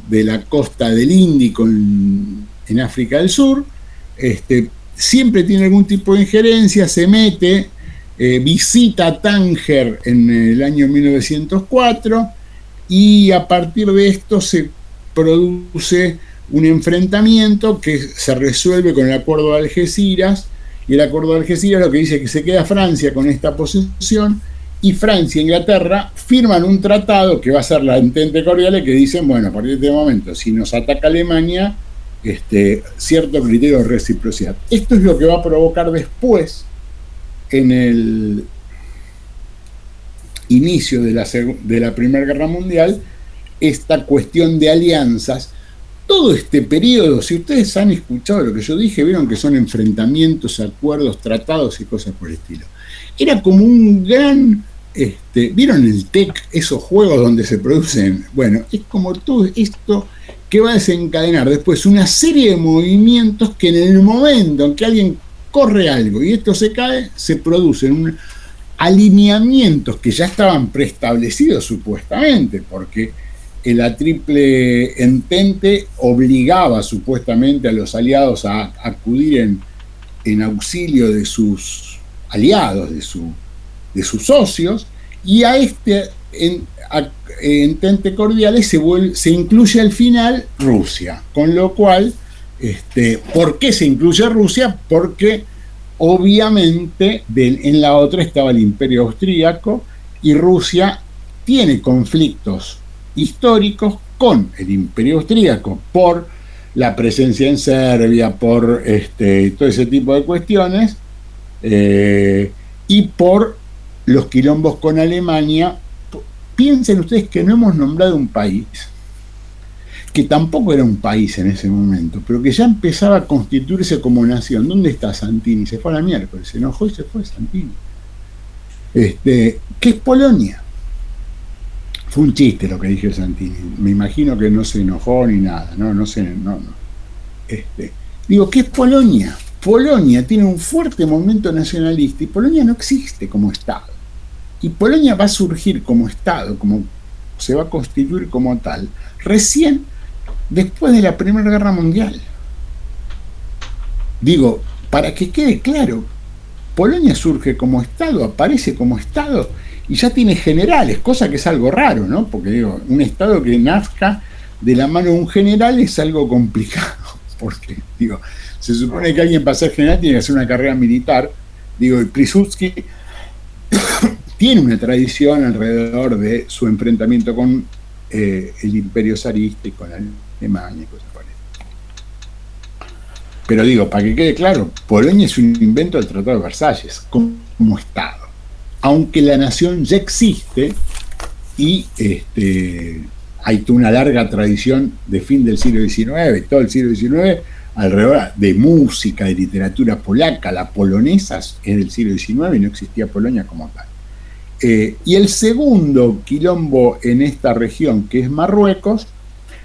de la costa del Índico en África del Sur, siempre tiene algún tipo de injerencia, se mete, visita Tánger en el año 1904, y a partir de esto se produce un enfrentamiento que se resuelve con el Acuerdo de Algeciras, y el Acuerdo de Algeciras lo que dice es que se queda Francia con esta posesión, y Francia e Inglaterra firman un tratado que va a ser la Entente Cordiale, que dicen, bueno, a partir de este momento, si nos ataca Alemania, cierto criterio de reciprocidad. Esto es lo que va a provocar después, en el inicio de la Primera Guerra Mundial, esta cuestión de alianzas. Todo este periodo, si ustedes han escuchado lo que yo dije, vieron que son enfrentamientos, acuerdos, tratados y cosas por el estilo. Era como un gran, ¿vieron el TEC? Esos juegos donde se producen, bueno, es como todo esto que va a desencadenar después una serie de movimientos que en el momento en que alguien corre algo y esto se cae, se producen alineamientos que ya estaban preestablecidos supuestamente, porque la Triple Entente obligaba supuestamente a los aliados a acudir en auxilio de sus aliados, de sus socios, y a Entente Cordiale se incluye al final Rusia, con lo cual, ¿por qué se incluye Rusia? Porque obviamente en la otra estaba el Imperio Austríaco, y Rusia tiene conflictos históricos con el Imperio Austríaco por la presencia en Serbia, por todo ese tipo de cuestiones, y por los quilombos con Alemania. Piensen ustedes que no hemos nombrado un país que tampoco era un país en ese momento, pero que ya empezaba a constituirse como nación. ¿Dónde está Santini? Se fue a la miércoles, se enojó y se fue Santini. ¿Qué es Polonia? Fue un chiste lo que dije Santini. Me imagino que no se enojó ni nada. No. Digo, ¿qué es Polonia? Polonia tiene un fuerte momento nacionalista y Polonia no existe como Estado. Y Polonia va a surgir como Estado, se va a constituir como tal, recién después de la Primera Guerra Mundial. Digo, para que quede claro, Polonia surge como Estado, aparece como Estado y ya tiene generales, cosa que es algo raro, ¿no? Porque digo, un Estado que nazca de la mano de un general es algo complicado, porque, digo, se supone que alguien para ser general tiene que hacer una carrera militar, digo, y Pilsudski tiene una tradición alrededor de su enfrentamiento con el imperio zarista y con Alemania y cosas por eso. Pero digo, para que quede claro, Polonia es un invento del Tratado de Versalles como Estado, aunque la nación ya existe y hay toda una larga tradición de fin del siglo XIX, todo el siglo XIX, alrededor de música, de literatura polaca. La polonesa es del siglo XIX y no existía Polonia como tal. Y el segundo quilombo en esta región, que es Marruecos,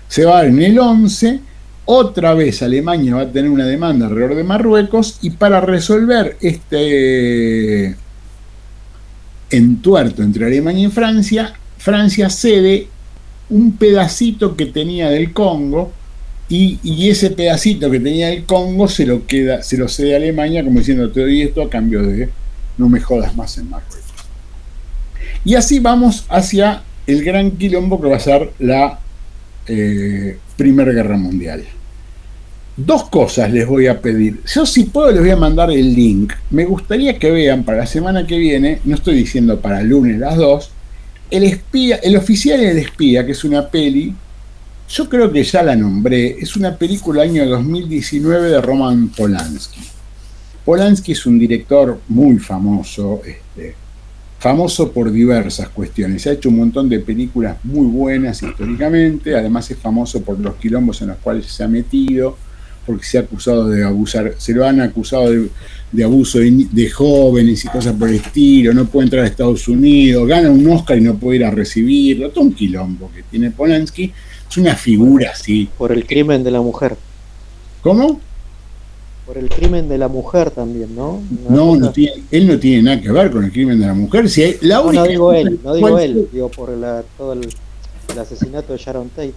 se va a dar en el 11. Otra vez Alemania va a tener una demanda alrededor de Marruecos, y para resolver este entuerto entre Alemania y Francia, Francia cede un pedacito que tenía del Congo, y ese pedacito que tenía del Congo se lo cede a Alemania, como diciendo, te doy esto a cambio de no me jodas más en Marruecos. Y así vamos hacia el gran quilombo que va a ser la Primera Guerra Mundial. Dos cosas les voy a pedir. Yo, si puedo, les voy a mandar el link. Me gustaría que vean para la semana que viene, no estoy diciendo para el lunes las 2, El oficial y el espía, que es una peli, yo creo que ya la nombré, es una película año 2019 de Roman Polanski. Polanski es un director muy famoso, famoso por diversas cuestiones. Ha hecho un montón de películas muy buenas históricamente, además es famoso por los quilombos en los cuales se ha metido, porque se ha acusado de abusar, se lo han acusado de abuso de jóvenes y cosas por el estilo, no puede entrar a Estados Unidos, gana un Oscar y no puede ir a recibirlo, todo un quilombo que tiene Polanski, es una figura así. Por el crimen de la mujer. ¿Cómo? Por el crimen de la mujer también, ¿no? No, él no tiene nada que ver con el crimen de la mujer. Si hay, la única, no digo él, digo por todo el asesinato de Sharon Tate.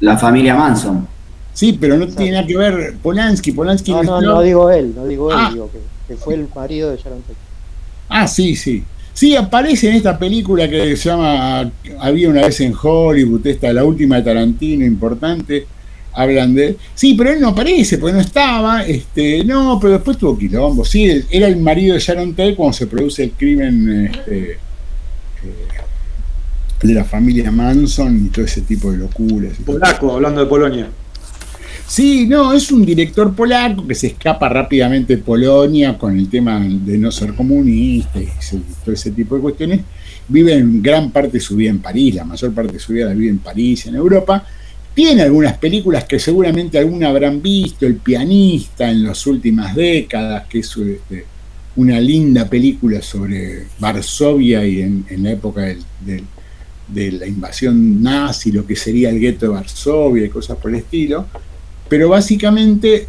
La familia Manson. Sí, pero no tiene nada que ver Polanski. No digo él, digo que fue el marido de Sharon Tate. Ah, sí. Sí, aparece en esta película que se llama Había una vez en Hollywood, la última de Tarantino, importante. Hablan de él. Sí, pero él no aparece, porque no estaba. No, pero después tuvo quilombo. Sí, era el marido de Sharon Tate cuando se produce el crimen de la familia Manson y todo ese tipo de locuras. Polaco, hablando de Polonia. Sí, no, es un director polaco que se escapa rápidamente de Polonia con el tema de no ser comunista y todo ese tipo de cuestiones. Vive en gran parte de su vida en París, la mayor parte de su vida la vive en París, en Europa. Tiene algunas películas que seguramente alguna habrán visto, El pianista en las últimas décadas, que es una linda película sobre Varsovia y en la época de la invasión nazi, lo que sería el gueto de Varsovia y cosas por el estilo. Pero básicamente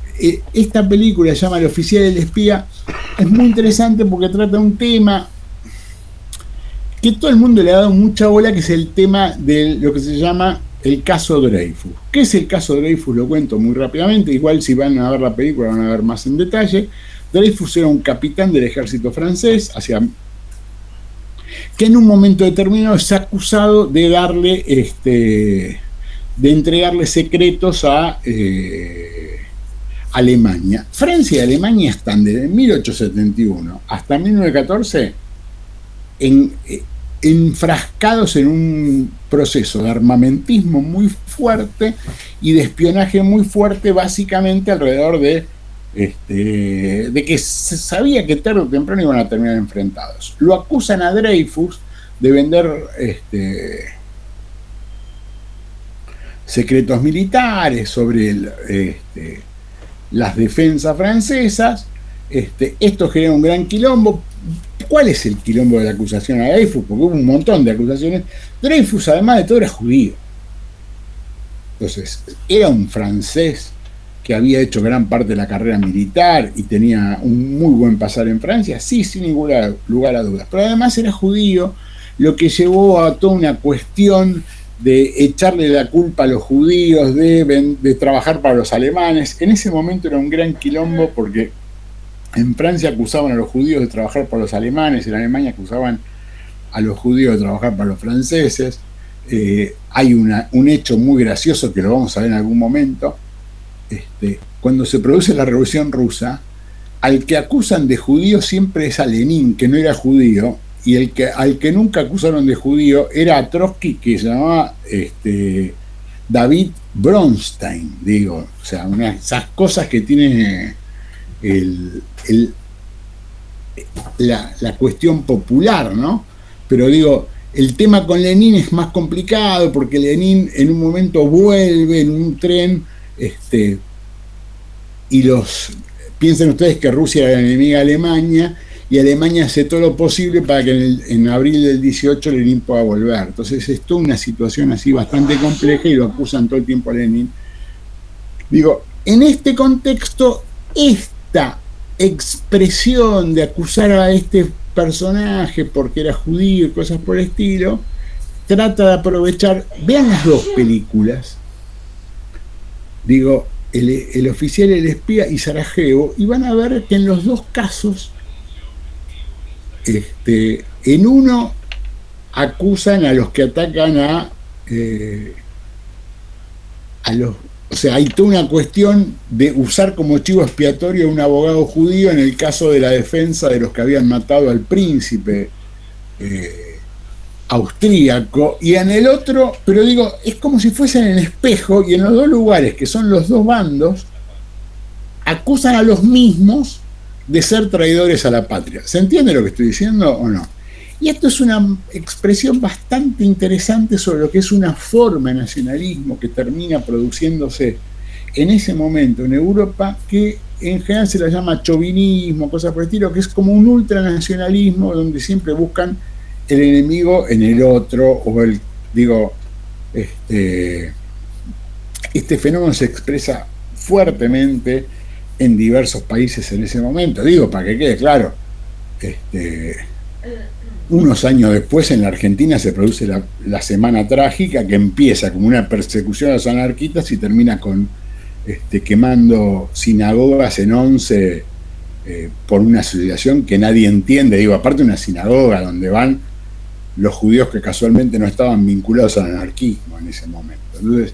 esta película se llama El oficial y el espía, es muy interesante porque trata un tema que todo el mundo le ha dado mucha bola, que es el tema de lo que se llama el caso Dreyfus. ¿Qué es el caso Dreyfus? Lo cuento muy rápidamente, igual si van a ver la película van a ver más en detalle. Dreyfus era un capitán del ejército francés, que en un momento determinado es acusado de darle de entregarle secretos a Alemania. Francia y Alemania están desde 1871 hasta 1914 enfrascados en un proceso de armamentismo muy fuerte y de espionaje muy fuerte, básicamente alrededor de que se sabía que tarde o temprano iban a terminar enfrentados. Lo acusan a Dreyfus de vender secretos militares sobre las defensas francesas. Esto genera un gran quilombo. ¿Cuál es el quilombo de la acusación a Dreyfus? Porque hubo un montón de acusaciones. Dreyfus, además de todo, era judío. Entonces, era un francés que había hecho gran parte de la carrera militar y tenía un muy buen pasar en Francia, sí, sin ningún lugar a dudas. Pero además era judío, lo que llevó a toda una cuestión de echarle la culpa a los judíos, de trabajar para los alemanes. En ese momento era un gran quilombo porque en Francia acusaban a los judíos de trabajar para los alemanes, en Alemania acusaban a los judíos de trabajar para los franceses. hay un hecho muy gracioso que lo vamos a ver en algún momento. Cuando se produce la Revolución Rusa, al que acusan de judío siempre es a Lenin, que no era judío, y al que nunca acusaron de judío era a Trotsky, que se llamaba David Bronstein, digo. O sea, esas cosas que tiene la cuestión popular, ¿no? Pero digo, el tema con Lenin es más complicado porque Lenin en un momento vuelve en un tren, y piensen ustedes que Rusia era enemiga de Alemania, y Alemania hace todo lo posible para que en abril del 18 Lenin pueda volver. Entonces es toda una situación así bastante compleja y lo acusan todo el tiempo a Lenin. Digo, en este contexto, esta expresión de acusar a este personaje porque era judío y cosas por el estilo, trata de aprovechar, vean las dos películas, digo, el oficial, el espía y Sarajevo, y van a ver que en los dos casos, en uno acusan a los que atacan a los, o sea, hay toda una cuestión de usar como chivo expiatorio a un abogado judío en el caso de la defensa de los que habían matado al príncipe austríaco, y en el otro, pero digo, es como si fuesen en espejo, y en los dos lugares, que son los dos bandos, acusan a los mismos de ser traidores a la patria. ¿Se entiende lo que estoy diciendo o no? Y esto es una expresión bastante interesante sobre lo que es una forma de nacionalismo que termina produciéndose en ese momento en Europa, que en general se la llama chauvinismo, cosas por el estilo, que es como un ultranacionalismo donde siempre buscan el enemigo en el otro, o este fenómeno se expresa fuertemente en diversos países en ese momento. Digo, para que quede claro, unos años después en la Argentina se produce la Semana Trágica, que empieza como una persecución a los anarquistas y termina con quemando sinagogas en Once por una asociación que nadie entiende. Digo, aparte una sinagoga donde van los judíos que casualmente no estaban vinculados al anarquismo en ese momento. Entonces,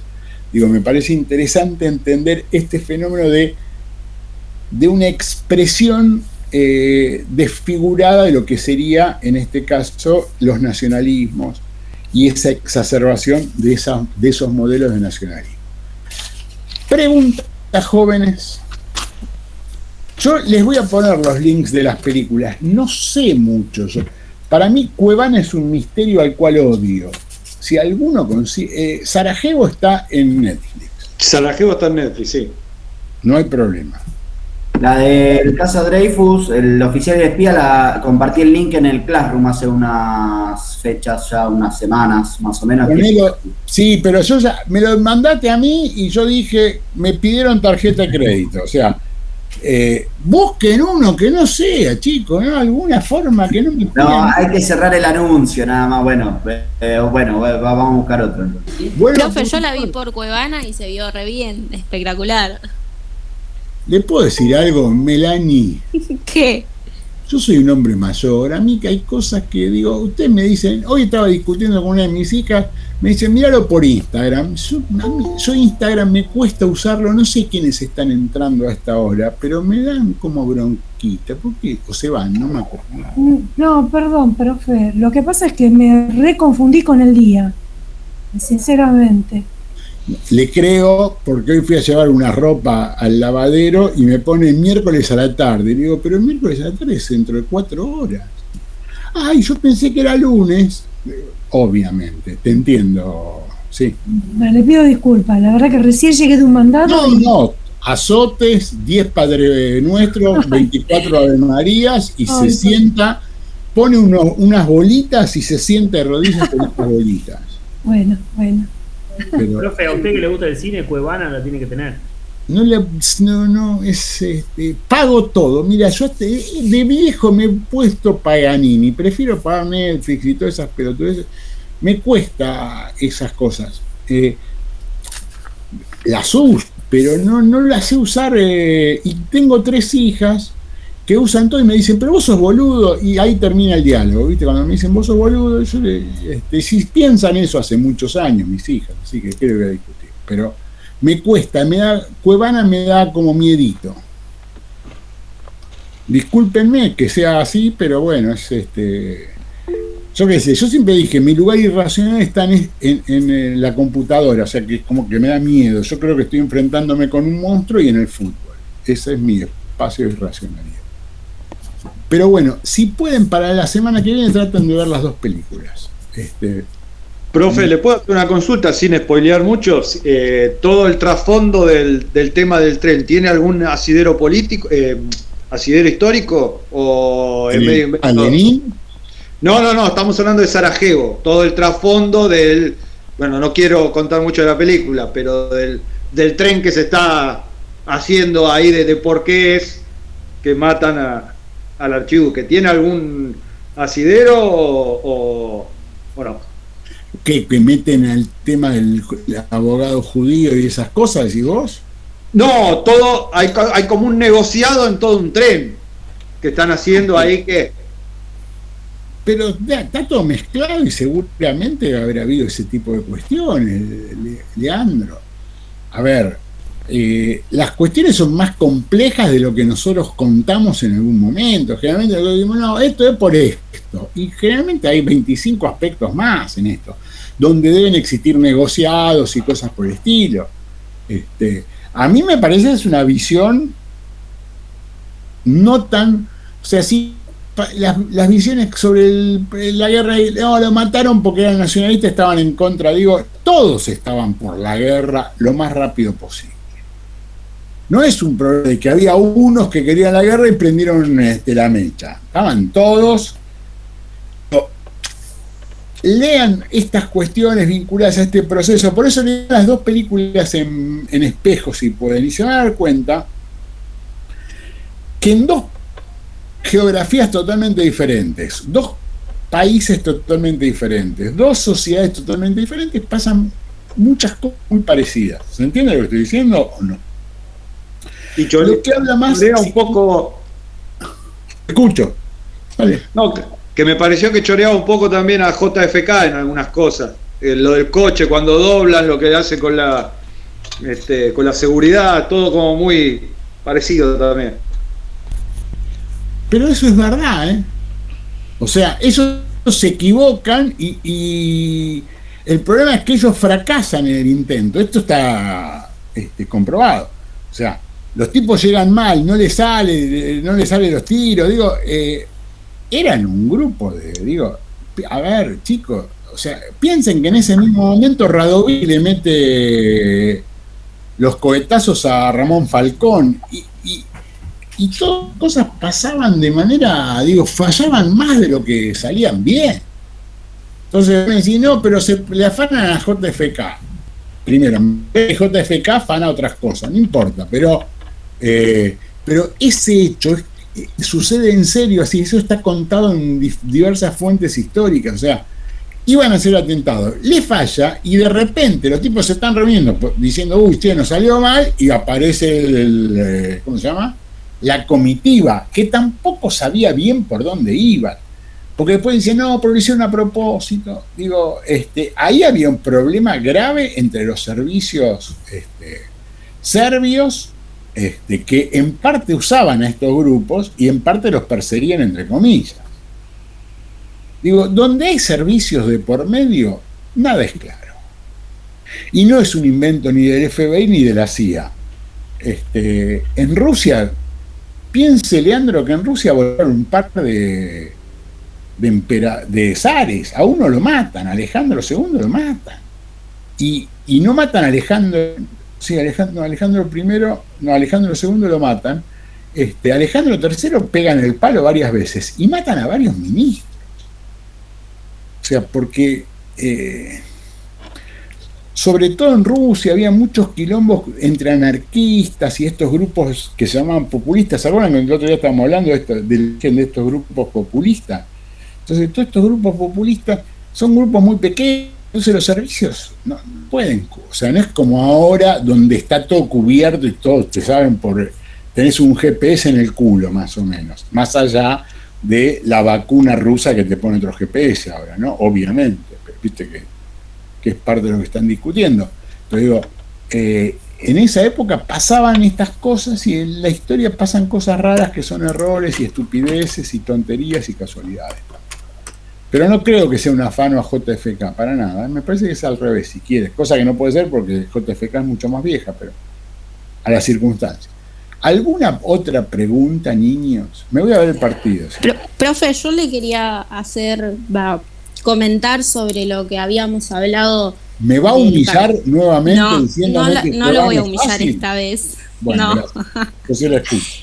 digo, me parece interesante entender este fenómeno de una expresión desfigurada de lo que sería, en este caso, los nacionalismos y esa exacerbación de esos modelos de nacionalismo. Preguntas, jóvenes. Yo les voy a poner los links de las películas. No sé mucho. Para mí, Cuevana es un misterio al cual odio. Si alguno consigue... Sarajevo está en Netflix. Sarajevo está en Netflix, sí. No hay problema. La del caso Dreyfus, el oficial y el espía, compartí el link en el Classroom hace unas fechas, ya unas semanas, más o menos. Sí, pero yo ya me lo mandaste a mí y yo dije, me pidieron tarjeta de crédito. O sea, busquen uno que no sea, chicos, ¿no? Alguna forma que no me pidan. No, hay que cerrar el anuncio, nada más. Bueno, vamos a buscar otro. Bueno, profe, yo la vi por Cuevana y se vio re bien, espectacular. ¿Le puedo decir algo, Melanie? ¿Qué? Yo soy un hombre mayor, a mí que hay cosas que digo, ustedes me dicen, hoy estaba discutiendo con una de mis hijas, me dicen, míralo por Instagram. Yo Instagram me cuesta usarlo, no sé quiénes están entrando a esta hora, pero me dan como bronquita, ¿por qué? O se van, no me acuerdo. No, perdón, profe, lo que pasa es que me reconfundí con el día, sinceramente. Le creo, porque hoy fui a llevar una ropa al lavadero y me pone miércoles a la tarde. Le digo, pero el miércoles a la tarde es dentro de 4 horas. Ay, yo pensé que era lunes. Obviamente, te entiendo, sí. Bueno, le pido disculpas, la verdad que recién llegué de un mandado. No, azotes, 10 Padre Nuestro, 24 Ave Marías y se sienta, pone unas bolitas y se sienta de rodillas con estas bolitas. Bueno. Pero, profe, a usted que le gusta el cine, Cuevana la tiene que tener. No, es pago todo. Mira, yo de viejo me he puesto Paganini, prefiero pagar Netflix y todas esas pelotudeces. Me cuesta esas cosas. Las uso, pero no las sé usar. Y tengo 3 hijas que usan todo y me dicen, pero vos sos boludo, y ahí termina el diálogo, ¿viste? Cuando me dicen, vos sos boludo, yo si piensan eso hace muchos años, mis hijas, así que creo que voy a discutir. Pero me cuesta, Cuevana me da como miedito. Discúlpenme que sea así, pero bueno, es yo qué sé, yo siempre dije, mi lugar irracional está en la computadora, o sea que es como que me da miedo. Yo creo que estoy enfrentándome con un monstruo y en el fútbol. Ese es mi espacio de irracionalidad. Pero bueno, si pueden para la semana que viene traten de ver las dos películas. Profe, ¿le puedo hacer una consulta sin spoilear mucho? Todo el trasfondo del tema del tren, ¿tiene algún asidero político, asidero histórico? ¿O en medio inventado? ¿Lenin? No, estamos hablando de Sarajevo. Todo el trasfondo del... Bueno, no quiero contar mucho de la película, pero del tren que se está haciendo ahí, de por qué es que matan al archiduque. ¿Tiene algún asidero o no? Que meten al tema del abogado judío y esas cosas, decís vos? No, todo hay como un negociado en todo un tren que están haciendo ahí que... Pero está todo mezclado y seguramente habrá habido ese tipo de cuestiones, Leandro. A ver, las cuestiones son más complejas de lo que nosotros contamos en algún momento. Generalmente decimos, no, esto es por esto. Y generalmente hay 25 aspectos más en esto, donde deben existir negociados y cosas por el estilo. A mí me parece que es una visión no tan... O sea, sí, las visiones sobre la guerra, no, lo mataron porque eran nacionalistas, estaban en contra, digo, todos estaban por la guerra lo más rápido posible. No es un problema de que había unos que querían la guerra y prendieron la mecha. Estaban todos. Lean estas cuestiones vinculadas a este proceso. Por eso lean las dos películas en espejo, si pueden. Y se van a dar cuenta que en dos geografías totalmente diferentes, dos países totalmente diferentes, dos sociedades totalmente diferentes, pasan muchas cosas muy parecidas. ¿Se entiende lo que estoy diciendo o no? Y yo lo que habla más un poco... Escucho. Vale. No, que me pareció que choreaba un poco también a JFK en algunas cosas. Lo del coche, cuando doblan, lo que hace con la seguridad, todo como muy parecido también. Pero eso es verdad, ¿eh? O sea, ellos se equivocan y el problema es que ellos fracasan en el intento. Esto está comprobado. O sea, los tipos llegan mal, no les sale los tiros. Digo, eran un grupo a ver, chicos, o sea, piensen que en ese mismo momento Radoví le mete los cohetazos a Ramón Falcón y todas cosas pasaban de manera, fallaban más de lo que salían bien. Entonces me decían, no, pero le afanan a JFK. Primero, JFK afana otras cosas, no importa, pero ese hecho sucede en serio, así, eso está contado en diversas fuentes históricas. O sea, iban a hacer atentados, le falla y de repente los tipos se están reuniendo diciendo, uy, che, nos salió mal, y aparece ¿cómo se llama? La comitiva, que tampoco sabía bien por dónde iban, porque después dicen, no, pero lo hicieron a propósito. Ahí había un problema grave entre los servicios serbios, que en parte usaban a estos grupos y en parte los perseguían, entre comillas. Donde hay servicios de por medio, nada es claro. Y no es un invento ni del FBI ni de la CIA. En Rusia, piense, Leandro, que en Rusia volaron un par de zares. A uno lo matan, a Alejandro II lo matan. Y no matan a Alejandro II lo matan. Alejandro III pega en el palo varias veces y matan a varios ministros. O sea, porque sobre todo en Rusia había muchos quilombos entre anarquistas y estos grupos que se llamaban populistas. ¿Se acuerdan que el otro día estábamos hablando de estos grupos populistas? Entonces, todos estos grupos populistas son grupos muy pequeños, entonces los servicios no pueden, o sea, no es como ahora donde está todo cubierto y todos te saben por tenés un GPS en el culo, más o menos, más allá de la vacuna rusa que te pone otro GPS ahora, ¿no? Obviamente, pero viste que es parte de lo que están discutiendo. Pero digo, en esa época pasaban estas cosas y en la historia pasan cosas raras que son errores y estupideces y tonterías y casualidades. Pero no creo que sea un afano a JFK, para nada. Me parece que es al revés, si quieres. Cosa que no puede ser porque JFK es mucho más vieja, pero a las circunstancias. ¿Alguna otra pregunta, niños? Me voy a ver el partido. ¿Sí? Profe, yo le quería comentar sobre lo que habíamos hablado. ¿Me va a humillar nuevamente diciéndome que no lo voy a humillar fácil? Esta vez. Bueno, no. Yo se lo escucho.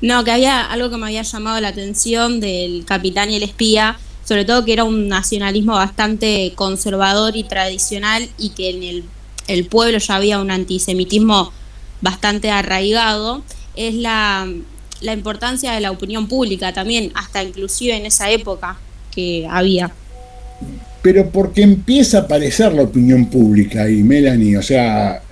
No, que había algo que me había llamado la atención del Capitán y el Espía, sobre todo que era un nacionalismo bastante conservador y tradicional y que en el pueblo ya había un antisemitismo bastante arraigado, es la importancia de la opinión pública también, hasta inclusive en esa época que había. Pero porque empieza a aparecer la opinión pública ahí, Melanie, o sea...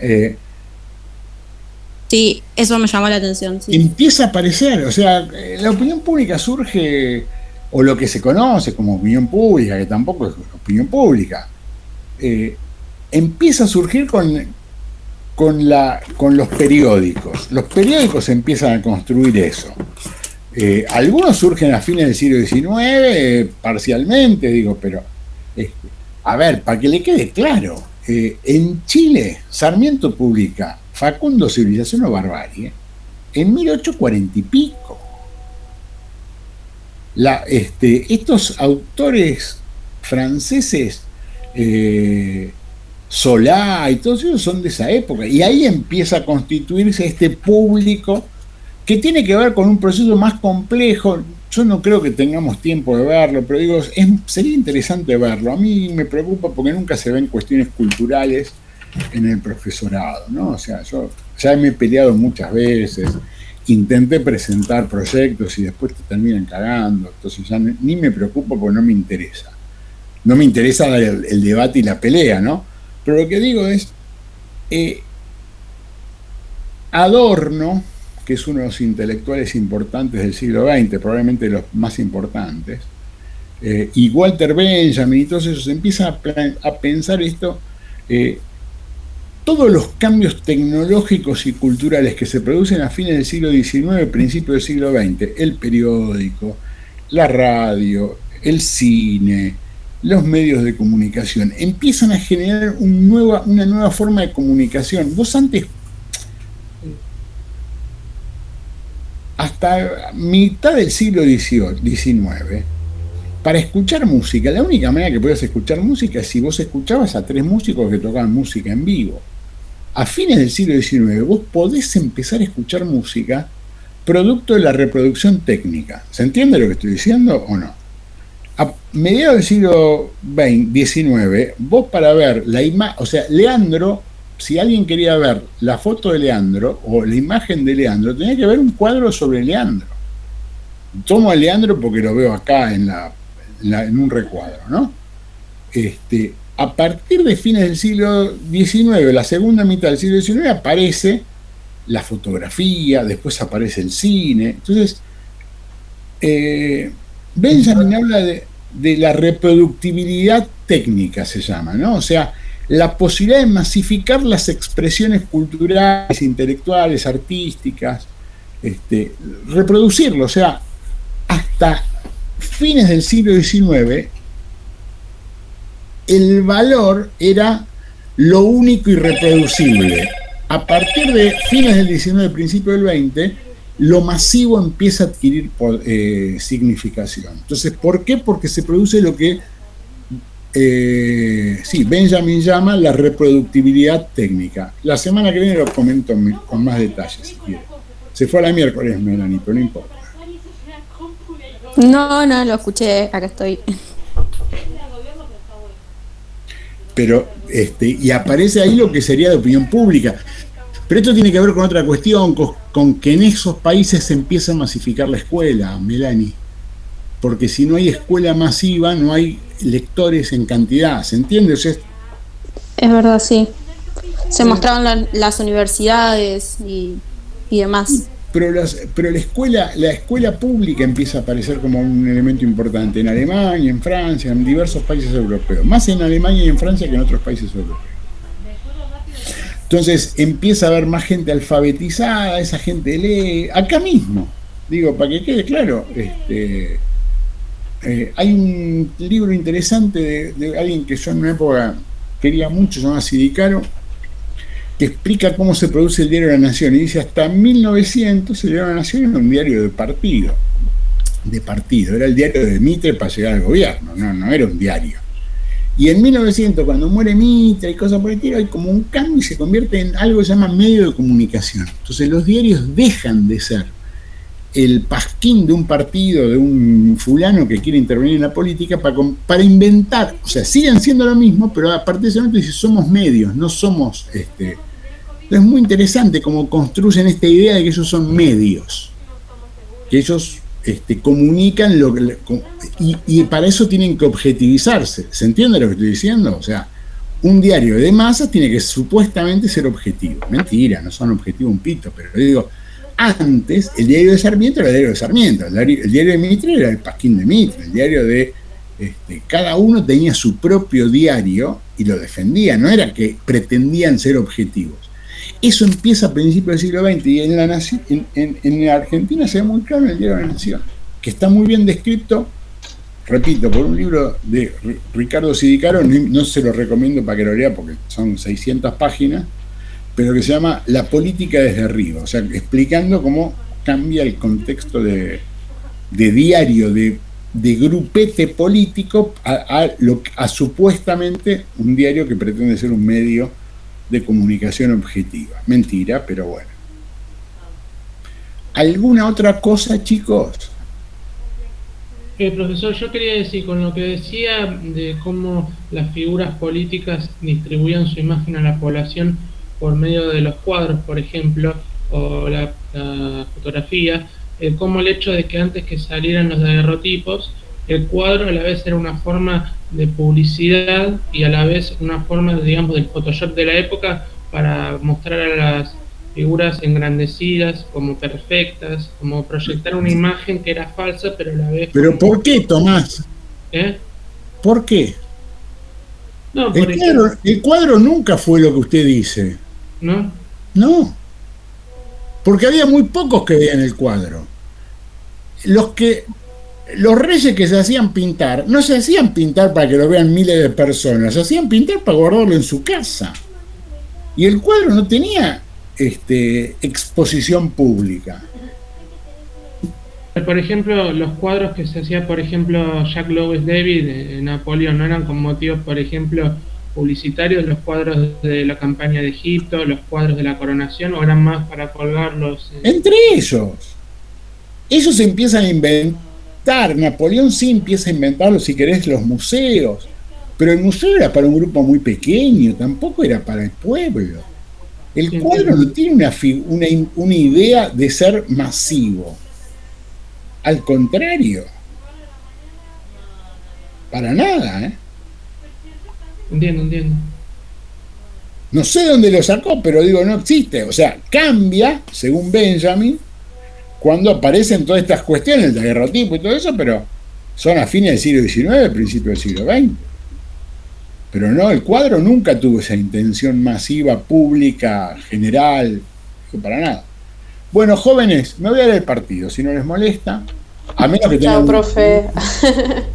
sí, eso me llamó la atención. Sí. Empieza a aparecer, o sea, la opinión pública surge, o lo que se conoce como opinión pública, que tampoco es opinión pública, empieza a surgir con los periódicos. Los periódicos empiezan a construir eso. Algunos surgen a fines del siglo XIX, parcialmente, digo, pero a ver, para que le quede claro, en Chile Sarmiento publica Facundo, Civilización o Barbarie en 1840 y pico. Estos autores franceses, Solá y todos ellos son de esa época, y ahí empieza a constituirse este público que tiene que ver con un proceso más complejo. Yo no creo que tengamos tiempo de verlo, pero digo, sería interesante verlo. A mí me preocupa porque nunca se ven cuestiones culturales en el profesorado, ¿no? O sea, yo ya me he peleado muchas veces, intenté presentar proyectos y después te terminan cagando, entonces ya ni me preocupo porque no me interesa. No me interesa el debate y la pelea, ¿no? Pero lo que digo es, Adorno, que es uno de los intelectuales importantes del siglo XX, probablemente los más importantes, y Walter Benjamin y todos esos, empiezan a pensar esto, todos los cambios tecnológicos y culturales que se producen a fines del siglo XIX, principios del siglo XX, el periódico, la radio, el cine, los medios de comunicación, empiezan a generar una nueva forma de comunicación. Vos antes, hasta mitad del siglo XIX, para escuchar música, la única manera que podías escuchar música es si vos escuchabas a 3 músicos que tocaban música en vivo. A fines del siglo XIX vos podés empezar a escuchar música producto de la reproducción técnica. ¿Se entiende lo que estoy diciendo o no? A mediados del siglo XIX, vos para ver la imagen, o sea, Leandro, si alguien quería ver la foto de Leandro o la imagen de Leandro, tenía que ver un cuadro sobre Leandro. Tomo a Leandro porque lo veo acá en un recuadro, ¿no? A partir de fines del siglo XIX, la segunda mitad del siglo XIX, aparece la fotografía, después aparece el cine. Entonces, Benjamin habla de la reproductibilidad técnica, se llama, ¿no? O sea, la posibilidad de masificar las expresiones culturales, intelectuales, artísticas, reproducirlo. O sea, hasta fines del siglo XIX, el valor era lo único y reproducible. A partir de fines del XIX, principio del XX, lo masivo empieza a adquirir significación. Entonces, ¿por qué? Porque se produce lo que Benjamin llama la reproductibilidad técnica. La semana que viene lo comento con más detalles, si quiere. Se fue a la miércoles, Melanie, pero no importa. No, lo escuché, acá estoy. Pero, y aparece ahí lo que sería de opinión pública. Pero esto tiene que ver con otra cuestión, con que en esos países se empieza a masificar la escuela, Melanie. Porque si no hay escuela masiva, no hay lectores en cantidad, ¿se entiende? O sea, es verdad, sí. Se mostraron las universidades y demás. pero la escuela pública empieza a aparecer como un elemento importante en Alemania, en Francia, en diversos países europeos, más en Alemania y en Francia que en otros países europeos. Entonces empieza a haber más gente alfabetizada, esa gente lee, acá mismo, digo, para que quede claro, hay un libro interesante de alguien que yo en una época quería mucho, se llama Sidicaro, que explica cómo se produce el diario de la Nación, y dice, hasta 1900 el diario de la Nación era un diario de partido, era el diario de Mitre para llegar al gobierno, no era un diario. Y en 1900, cuando muere Mitre y cosas por el estilo, hay como un cambio y se convierte en algo que se llama medio de comunicación. Entonces los diarios dejan de ser el pasquín de un partido, de un fulano que quiere intervenir en la política para inventar, o sea, siguen siendo lo mismo, pero a partir de ese momento dice, somos medios, no somos... Es muy interesante cómo construyen esta idea de que ellos son medios, que ellos comunican y para eso tienen que objetivizarse. ¿Se entiende lo que estoy diciendo? O sea, un diario de masas tiene que supuestamente ser objetivo. Mentira, no son objetivos un pito, pero digo, antes el diario de Sarmiento era el diario de Sarmiento, el diario de Mitre era el pasquín de Mitre, el diario de... cada uno tenía su propio diario y lo defendía, no era que pretendían ser objetivos. Eso empieza a principios del siglo XX y en la Argentina se ve muy claro en el diario de la Nación, que está muy bien descrito, repito, por un libro de Ricardo Sidicaro, no se lo recomiendo para que lo lea porque son 600 páginas, pero que se llama La política desde arriba, o sea, explicando cómo cambia el contexto de diario, de grupete político a supuestamente un diario que pretende ser un medio de comunicación objetiva. Mentira, pero bueno. ¿Alguna otra cosa, chicos? Profesor, yo quería decir, con lo que decía de cómo las figuras políticas distribuían su imagen a la población por medio de los cuadros, por ejemplo, o la fotografía, cómo el hecho de que antes que salieran los daguerrotipos, el cuadro a la vez era una forma de publicidad y a la vez una forma, digamos, del Photoshop de la época para mostrar a las figuras engrandecidas como perfectas, como proyectar una imagen que era falsa, pero a la vez... ¿Pero por qué, Tomás? ¿Por qué? No, el cuadro nunca fue lo que usted dice. ¿No? No. Porque había muy pocos que veían el cuadro. Los reyes que se hacían pintar, no se hacían pintar para que lo vean miles de personas, se hacían pintar para guardarlo en su casa. Y el cuadro no tenía exposición pública. Por ejemplo, los cuadros que se hacía, por ejemplo, Jack Lewis David, Napoleón, no eran con motivos, por ejemplo, publicitarios, los cuadros de la campaña de Egipto, los cuadros de la coronación, o eran más para colgarlos. Entre ellos se empiezan a inventar. Napoleón sí empieza a inventarlo, si querés, los museos, pero el museo era para un grupo muy pequeño, tampoco era para el pueblo. El cuadro no tiene una idea de ser masivo, al contrario, para nada. Entiendo. No sé dónde lo sacó, pero digo, no existe. O sea, cambia, según Benjamin, cuando aparecen todas estas cuestiones, el daguerrotipo y todo eso, pero son a fines del siglo XIX, principios del siglo XX. Pero no, el cuadro nunca tuvo esa intención masiva, pública, general, para nada. Bueno, jóvenes, me voy a dar el partido, si no les molesta, a menos que tengan profe.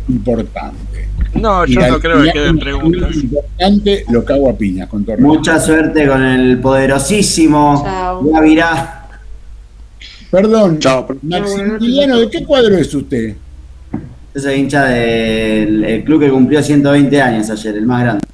Importante. No, yo no creo que queden preguntas. Importante, lo cago a piñas con todo. Mucha suerte con el poderosísimo Gavirá. Perdón, Maximiliano, ¿de qué cuadro es usted? Yo soy hincha del club que cumplió 120 años ayer, el más grande.